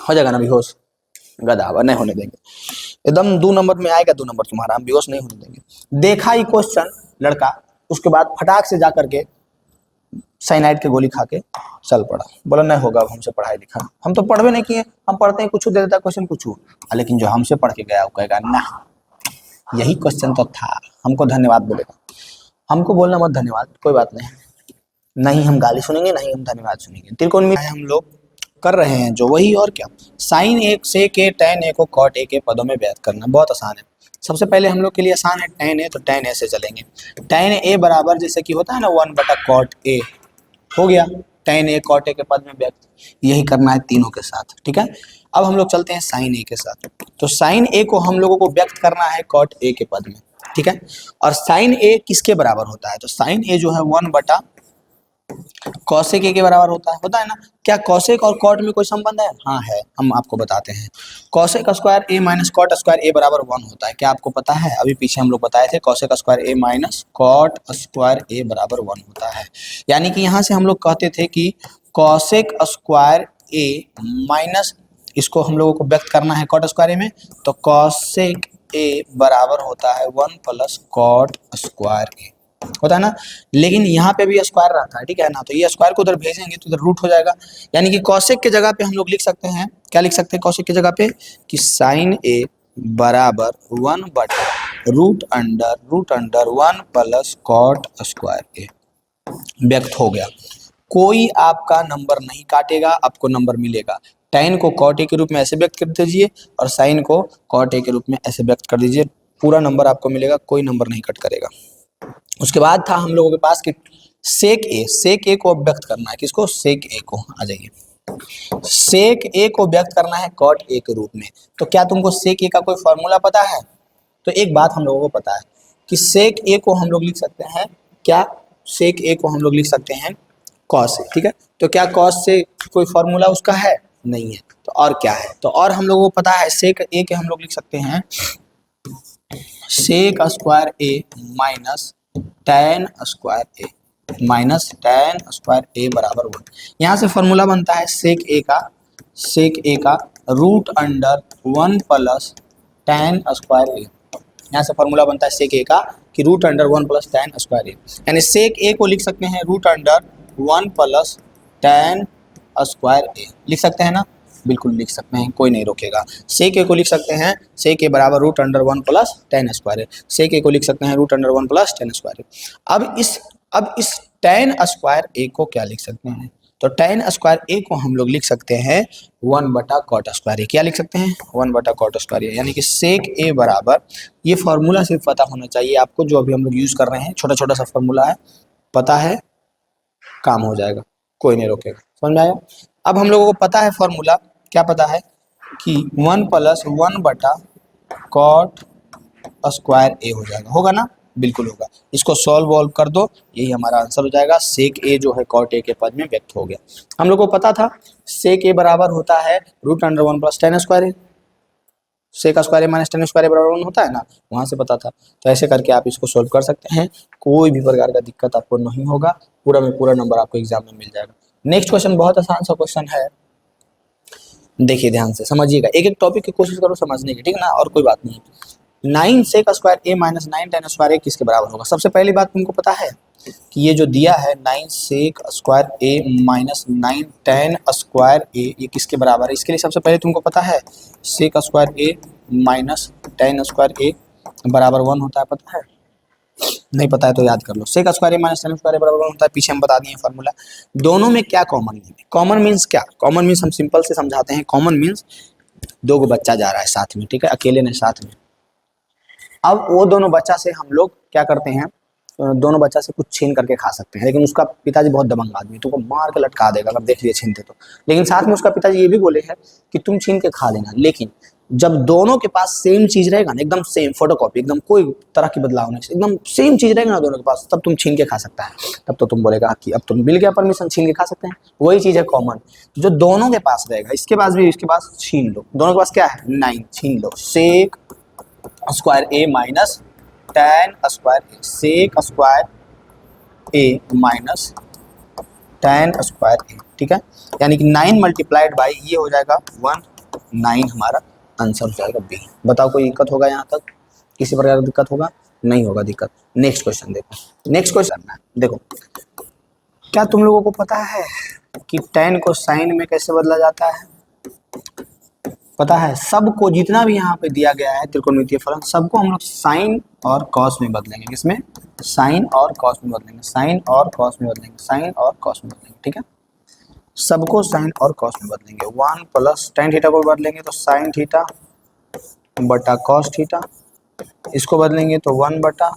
हो जाएगा ना बेहोश, गधा नहीं होने देंगे, एकदम 2 नंबर में आएगा, 2 नंबर तुम्हारा, हम बेहोश नहीं होने देंगे। देखा ही क्वेश्चन लड़का, उसके बाद फटाक से जा करके साइनाइड के गोली खा के चल पड़ा, बोला नहीं होगा अब हमसे पढ़ाई लिखा, हम तो पढ़वे नहीं किए, हम पढ़ते हैं कुछ दे देता क्वेश्चन कुछ, लेकिन जो हमसे पढ़ के गया वो कहेगा ना यही क्वेश्चन तो था, हमको धन्यवाद बोलेगा, हमको बोलना मत धन्यवाद, कोई बात नहीं, नहीं हम गाली सुनेंगे नहीं हम धन्यवाद सुनेंगे, त्रिकोणमिति हम लोग कर रहे हैं जो, वही और क्या, साइन एक सेक ए टैन ए को कॉट ए के पदों में व्यक्त करना बहुत आसान है। सबसे पहले हम लोग के लिए आसान है टैन ए, तो टैन ए से चलेंगे, टैन ए बराबर जैसे कि होता है ना 1 बटा कॉट ए, हो गया टैन ए कॉट ए के पद में व्यक्त, यही करना है तीनों के साथ, ठीक है। अब हम लोग चलते हैं साइन ए के साथ, तो साइन ए को हम लोगों को व्यक्त करना है कॉट ए के पद में, ठीक है, और साइन ए किसके बराबर होता है, तो साइन ए जो है 1 बटा कॉसेक ए के बराबर होता है ना, क्या कॉसेक और कॉट में कोई संबंध है, हाँ है, हम आपको बताते हैं, cosec square a minus cot square a बराबर 1 होता है, क्या आपको पता है, अभी पीछे हम लोग बताए थे cosec square a minus cot square a बराबर 1 होता है, यानी कि यहाँ से हम लोग कहते थे कि कॉसेक स्क्वायर ए माइनस, इसको हम लोगों को व्यक्त करना है कॉट स्क्वायर ए में, तो कॉसेक ए बराबर होता है 1 प्लस कॉट स्क्वायर ए, होता है ना, लेकिन यहाँ पे भी स्क्वायर रहता है, ठीक है ना, तो ये स्क्वायर को उधर भेजेंगे तो उधर रूट हो जाएगा, यानी कि कॉसेक के जगह पे हम लोग लिख सकते हैं, क्या लिख सकते हैं कॉसेक की जगह पे, कि साइन ए बराबर 1 बटा root under 1 plus cot square a व्यक्त हो गया, कोई आपका नंबर नहीं काटेगा, आपको नंबर मिलेगा, tan को कॉट ए के रूप में ऐसे व्यक्त कर दीजिए और साइन को कॉट ए के रूप में ऐसे व्यक्त कर दीजिए, पूरा नंबर आपको मिलेगा, कोई नंबर नहीं कट करेगा। उसके बाद था हम लोगों के पास कि सेक ए को व्यक्त करना है, किसको, सेक ए को, आ जाइए, सेक ए को व्यक्त करना है कॉट ए के रूप में, तो क्या तुमको सेक ए का कोई फॉर्मूला पता है, तो एक बात हम लोगों को पता है कि सेक ए को हम लोग लिख सकते हैं, क्या सेक ए को हम लोग लिख सकते हैं कॉस ए, ठीक है, तो क्या कॉस से कोई फॉर्मूला उसका है, नहीं है, तो और क्या है, तो और हम लोगों को पता है सेक ए के हम लोग लिख सकते हैं सेक square a minus tan square a, minus tan square a बराबर 1। यहाँ से फॉर्मूला बनता है सेक ए का root under 1 plus tan square a. यहाँ से फॉर्मूला बनता है सेक ए का कि root under 1 plus tan square a, यानी सेक ए को लिख सकते हैं root under 1 plus tan square a. लिख सकते हैं ना, बिल्कुल लिख सकते हैं, कोई नहीं रोकेगा। सेक ए को लिख सकते हैं सेक ए बराबर root under 1 plus tan square a. Sec a को लिख सकते हैं root under 1 plus tan square a. अब इस टेन स्क्वायर ए को क्या लिख सकते हैं, तो टेन स्क्वायर ए को हम लोग लिख सकते हैं 1 बटा कॉट स्क्वायर ए। क्या लिख सकते हैं 1 बटा कॉट स्क्वायर ए, यानी कि सेक ए बराबर, ये फॉर्मूला सिर्फ पता होना चाहिए आपको, जो अभी हम लोग यूज कर रहे हैं, छोटा छोटा सा फॉर्मूला है, पता है, काम हो जाएगा, कोई नहीं रोकेगा। समझ में आया। अब हम लोगों को पता है फॉर्मूला, क्या पता है कि 1 प्लस 1 बटा कॉट स्क्वायर ए हो जाएगा, होगा ना, बिल्कुल होगा। इसको सॉल्व वॉल्व कर दो, यही हमारा आंसर हो जाएगा। सेक ए जो है कॉट ए के पद में व्यक्त हो गया। हम लोग को पता था सेक ए बराबर होता है root under 1 plus tan square a, sec square a minus tan square a बराबर 1 होता है ना, वहां से पता था। तो ऐसे करके आप इसको सोल्व कर सकते हैं, कोई भी प्रकार का दिक्कत आपको नहीं होगा, पूरा में पूरा नंबर आपको एग्जाम में मिल जाएगा। नेक्स्ट क्वेश्चन बहुत आसान सा क्वेश्चन है, देखिए ध्यान से समझिएगा, एक एक टॉपिक की कोशिश करो समझने की, ठीक है ना, और कोई बात नहीं। 9 सेक square a minus 9 ten square ए किसके बराबर होगा। सबसे पहली बात तुमको पता है कि ये जो दिया है 9 सेक square a minus 9 ten square ए, ये किसके बराबर है। इसके लिए सबसे पहले तुमको पता है सेक square a minus tan square a बराबर 1 होता है, पता है, नहीं पता है तो याद कर लो। सेक square a minus tan square a बराबर 1 होता है, पीछे हम बता दिए फॉर्मूला। दोनों में क्या कॉमन है, कॉमन मीन्स क्या, कॉमन मीन्स हम सिंपल से समझाते हैं। कॉमन मीन्स दो बच्चा जा रहा है साथ में, ठीक है, अकेले नहीं साथ में। अब वो दोनों बच्चा से हम लोग क्या करते हैं, दोनों बच्चा से कुछ छीन करके खा सकते हैं, लेकिन उसका पिताजी बहुत दबंग आदमी है, तुमको मार के लटका देगा अगर देख लिए छीनते तो। लेकिन साथ में उसका पिताजी ये भी बोले हैं कि तुम छीन के खा लेना, लेकिन जब दोनों के पास सेम चीज रहेगा ना, एकदम सेम फोटोकॉपी, एकदम कोई तरह की बदलाव नहीं, एकदम सेम चीज रहेगा ना दोनों के पास, तब तुम छीन के खा सकता है। तब तो तुम बोलेगा कि अब तुम मिल गया परमिशन, छीन के खा सकते हैं। वही चीज है कॉमन, जो दोनों के पास रहेगा, इसके पास भी इसके पास छीन लो। दोनों के पास क्या है 9, छीन लो। सेक square a minus tan square a, sec square a minus tan square ए, ठीक है, यानी कि 9 मल्टीप्लाइड बाई ये हो जाएगा 1, 9 हमारा आंसर हो जाएगा बी। बताओ कोई दिक्कत होगा यहाँ तक, किसी प्रकार की दिक्कत होगा, नहीं होगा दिक्कत। नेक्स्ट क्वेश्चन देखो, नेक्स्ट क्वेश्चन देखो, क्या तुम लोगों को पता है कि tan को साइन में कैसे बदला जाता है, पता है। सबको जितना भी यहाँ पे दिया गया है त्रिकोणमितीय फलन, सबको हम लोग साइन और कॉस में बदलेंगे, किसमें, साइन और कॉस में बदलेंगे, साइन और कॉस में बदलेंगे, साइन और कॉस में बदलेंगे, ठीक है, सबको साइन और कॉस में बदलेंगे। 1 प्लस टेन थीटा को बदलेंगे तो साइन थीटा बटा कॉस थीटा, इसको बदलेंगे तो 1 बटा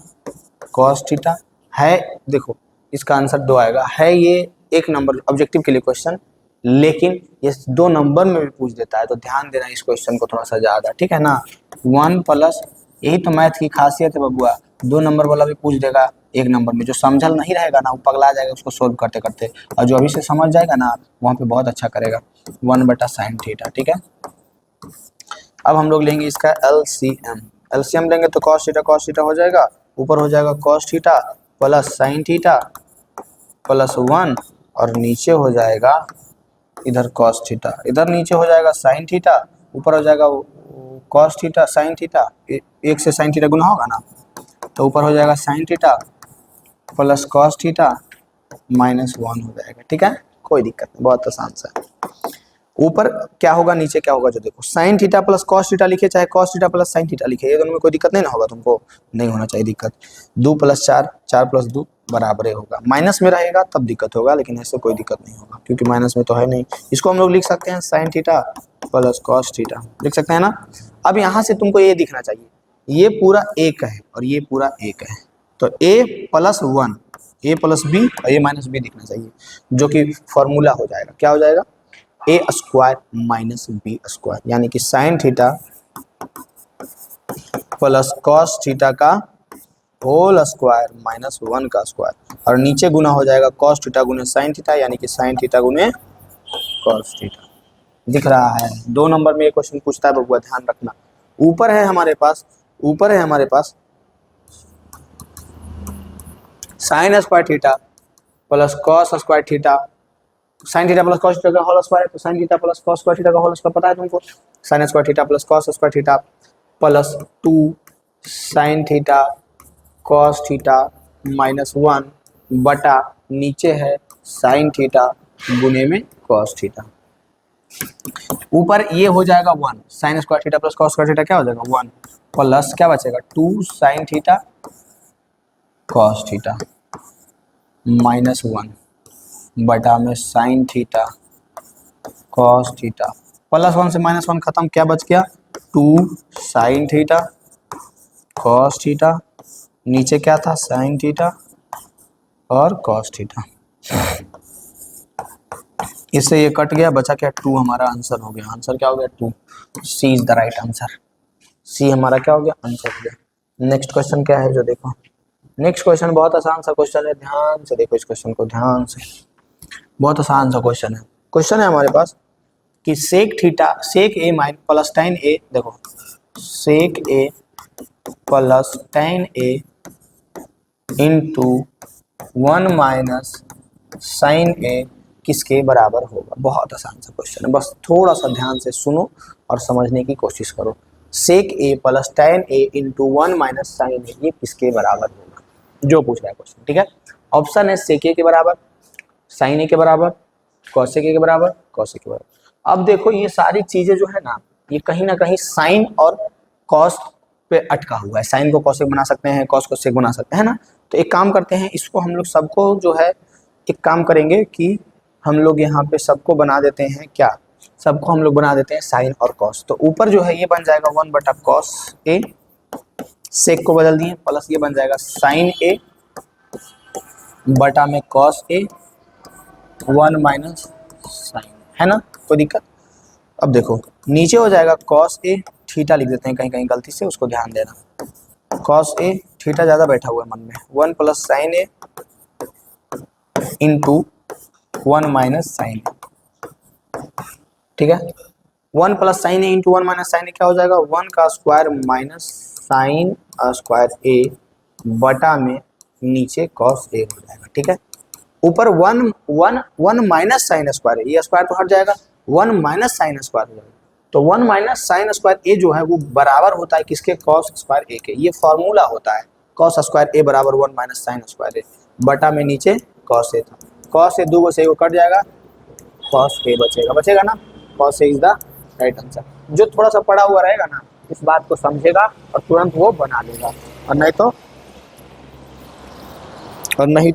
कॉस थीटा है। देखो इसका आंसर 2 आएगा, है ये एक नंबर ऑब्जेक्टिव के लिए क्वेश्चन, लेकिन ये 2 नंबर में भी पूछ देता है, तो ध्यान देना इस क्वेश्चन को थोड़ा सा ज्यादा, ठीक है ना। 1 प्लस, यही तो मैथ की खासियत है बबुआ, 2 नंबर वाला भी पूछ देगा 1 नंबर में। जो समझल नहीं रहेगा ना वो पगला जाएगा उसको सोल्व करते करते, और जो अभी से समझ जाएगा ना वहाँ पे बहुत अच्छा करेगा। 1 बटा साइन थीटा, ठीक है। अब हम लोग लेंगे इसका एलसीएम, एलसीएम लेंगे तो कॉस थीटा हो जाएगा, ऊपर हो जाएगा cos theta plus sign theta plus 1, और नीचे हो जाएगा इधर कॉस थीटा, इधर नीचे हो जाएगा साइन थीटा, ऊपर हो जाएगा कॉस थीटा साइन थीटा, एक से साइन थीटा गुना होगा ना, तो ऊपर हो जाएगा sign theta plus cos theta minus 1 हो जाएगा, ठीक है, कोई दिक्कत नहीं, बहुत आसान सा है। ऊपर क्या होगा नीचे क्या होगा, जो देखो sign theta plus cos theta लिखे चाहे cos theta plus sine theta लिखे, ये दोनों में कोई दिक्कत नहीं ना होगा, तुमको नहीं होना चाहिए दिक्कत। 2 प्लस 4, 4 प्लस 2 बराबर होगा, माइनस में रहेगा तब दिक्कत होगा, लेकिन ऐसे कोई दिक्कत नहीं होगा क्योंकि माइनस में तो है नहीं। इसको हम लोग लिख सकते हैं sign theta plus cos theta, लिख सकते हैं ना। अब यहाँ से तुमको ये दिखना चाहिए, ये पूरा एक है और ये पूरा एक है, तो a plus 1, a plus B और a माइनस बी दिखना चाहिए, जो कि फॉर्मूला हो जाएगा, क्या हो जाएगा, a square minus B square, यानी कि sine theta plus cos theta का होल स्क्वायर माइनस 1 का स्क्वायर, और नीचे गुना हो जाएगा कॉस थीटा गुने साइन थीटा, यानी कि साइन थीटा गुने कॉस थीटा। दिख रहा है 2 नंबर में ये क्वेश्चन पूछता है बबुआ, ध्यान रखना। ऊपर है हमारे पास, ऊपर है हमारे पास sine square theta plus cos square theta, sine theta plus cos theta का होल स्क्वायर, तो sine theta plus cos square theta का होल स्क्वायर पता है तुमको, sine square theta plus cos square theta plus 2 sine theta cos theta minus 1 बटा नीचे है साइन थीटा गुने में कॉस थीटा, ऊपर ये हो जाएगा 1 sign square theta plus cos square theta क्या हो जाएगा 1 प्लस क्या बचेगा 2 sine theta cos theta minus 1 बटा में sign theta cos theta, plus 1 से माइनस 1 खत्म, क्या बच गया 2 साइन थीटा कॉस थीटा, नीचे क्या था साइन थीटा और कॉस थीटा, इससे ये कट गया, बचा क्या 2, हमारा आंसर हो गया, आंसर क्या हो गया 2, सी इज द राइट आंसर, सी हमारा क्या हो गया आंसर हो गया। नेक्स्ट क्वेश्चन क्या है जो देखो, नेक्स्ट क्वेश्चन बहुत आसान सा क्वेश्चन है, ध्यान से देखो इस क्वेश्चन को, ध्यान से, बहुत आसान सा क्वेश्चन है। क्वेश्चन है हमारे पास कि सेक थीटा सेक ए माइन प्लस tan ए, देखो सेक ए प्लस tan ए इंटू 1 माइनस साइन ए किसके बराबर होगा। बहुत आसान सा क्वेश्चन है, बस थोड़ा सा ध्यान से सुनो और समझने की कोशिश करो। सेक ए प्लस tan ए इंटू 1 माइनस साइन ए ये किसके बराबर होगा, जो पूछ रहा है क्वेश्चन, ठीक है। ऑप्शन है सेक ए के बराबर, साइन ए के बराबर, कॉसेक ए के बराबर, कॉसेक के बराबर। अब देखो ये सारी चीजें जो है ना, ये कहीं ना कहीं साइन और कॉस पे अटका हुआ है, साइन को कॉसेक बना सकते हैं, कॉस को सेक बना सकते हैं ना। तो एक काम करते हैं, इसको हम लोग सबको जो है एक काम करेंगे कि हम लोग यहाँ पे सबको बना देते हैं, क्या सबको हम लोग बना देते हैं साइन और कॉस। तो ऊपर जो है ये बन जाएगा 1 बटा कॉस ए, सेक को बदल दिए, प्लस ये बन जाएगा साइन ए बटा में कॉस ए 1 माइनस साइन, है ना, कोई दिक्कत। अब देखो नीचे हो जाएगा कॉस ए, थीटा लिख देते हैं कहीं कहीं गलती से, उसको ध्यान देना, कॉस ए थीटा ज़्यादा बैठा हुआ है मन में, 1 प्लस साइन ए इंटू 1 माइनस साइन ए, ठीक है। 1 प्लस साइन ए इंटू 1 माइनस साइन ए क्या हो जाएगा 1 का स्क्वायर माइनस साइन स्क्वायर ए बटा में नीचे कॉस ए हो जाएगा, ठीक है। ऊपर 1 माइनस साइन स्क्वायर है, ये स्क्वायर तो हट जाएगा, 1 माइनस साइन स्क्वायर हो जाएगा। तो 1 माइनस साइन स्क्वायर ए जो है वो बराबर होता है किसके, कॉस स्क्वायर ए के। ये फॉर्मूला होता है कॉस स्क्वायर ए बराबर 1 माइनस साइन स्क्वायर ए बटा में नीचे कॉस ए था, कॉस ए 2 से कट जाएगा, कॉस ए बचेगा ना, cos A is the right answer. जो थोड़ा सा पढ़ा हुआ रहेगा ना इस बात को समझेगा और तुरंत वो बना लेगा, और नहीं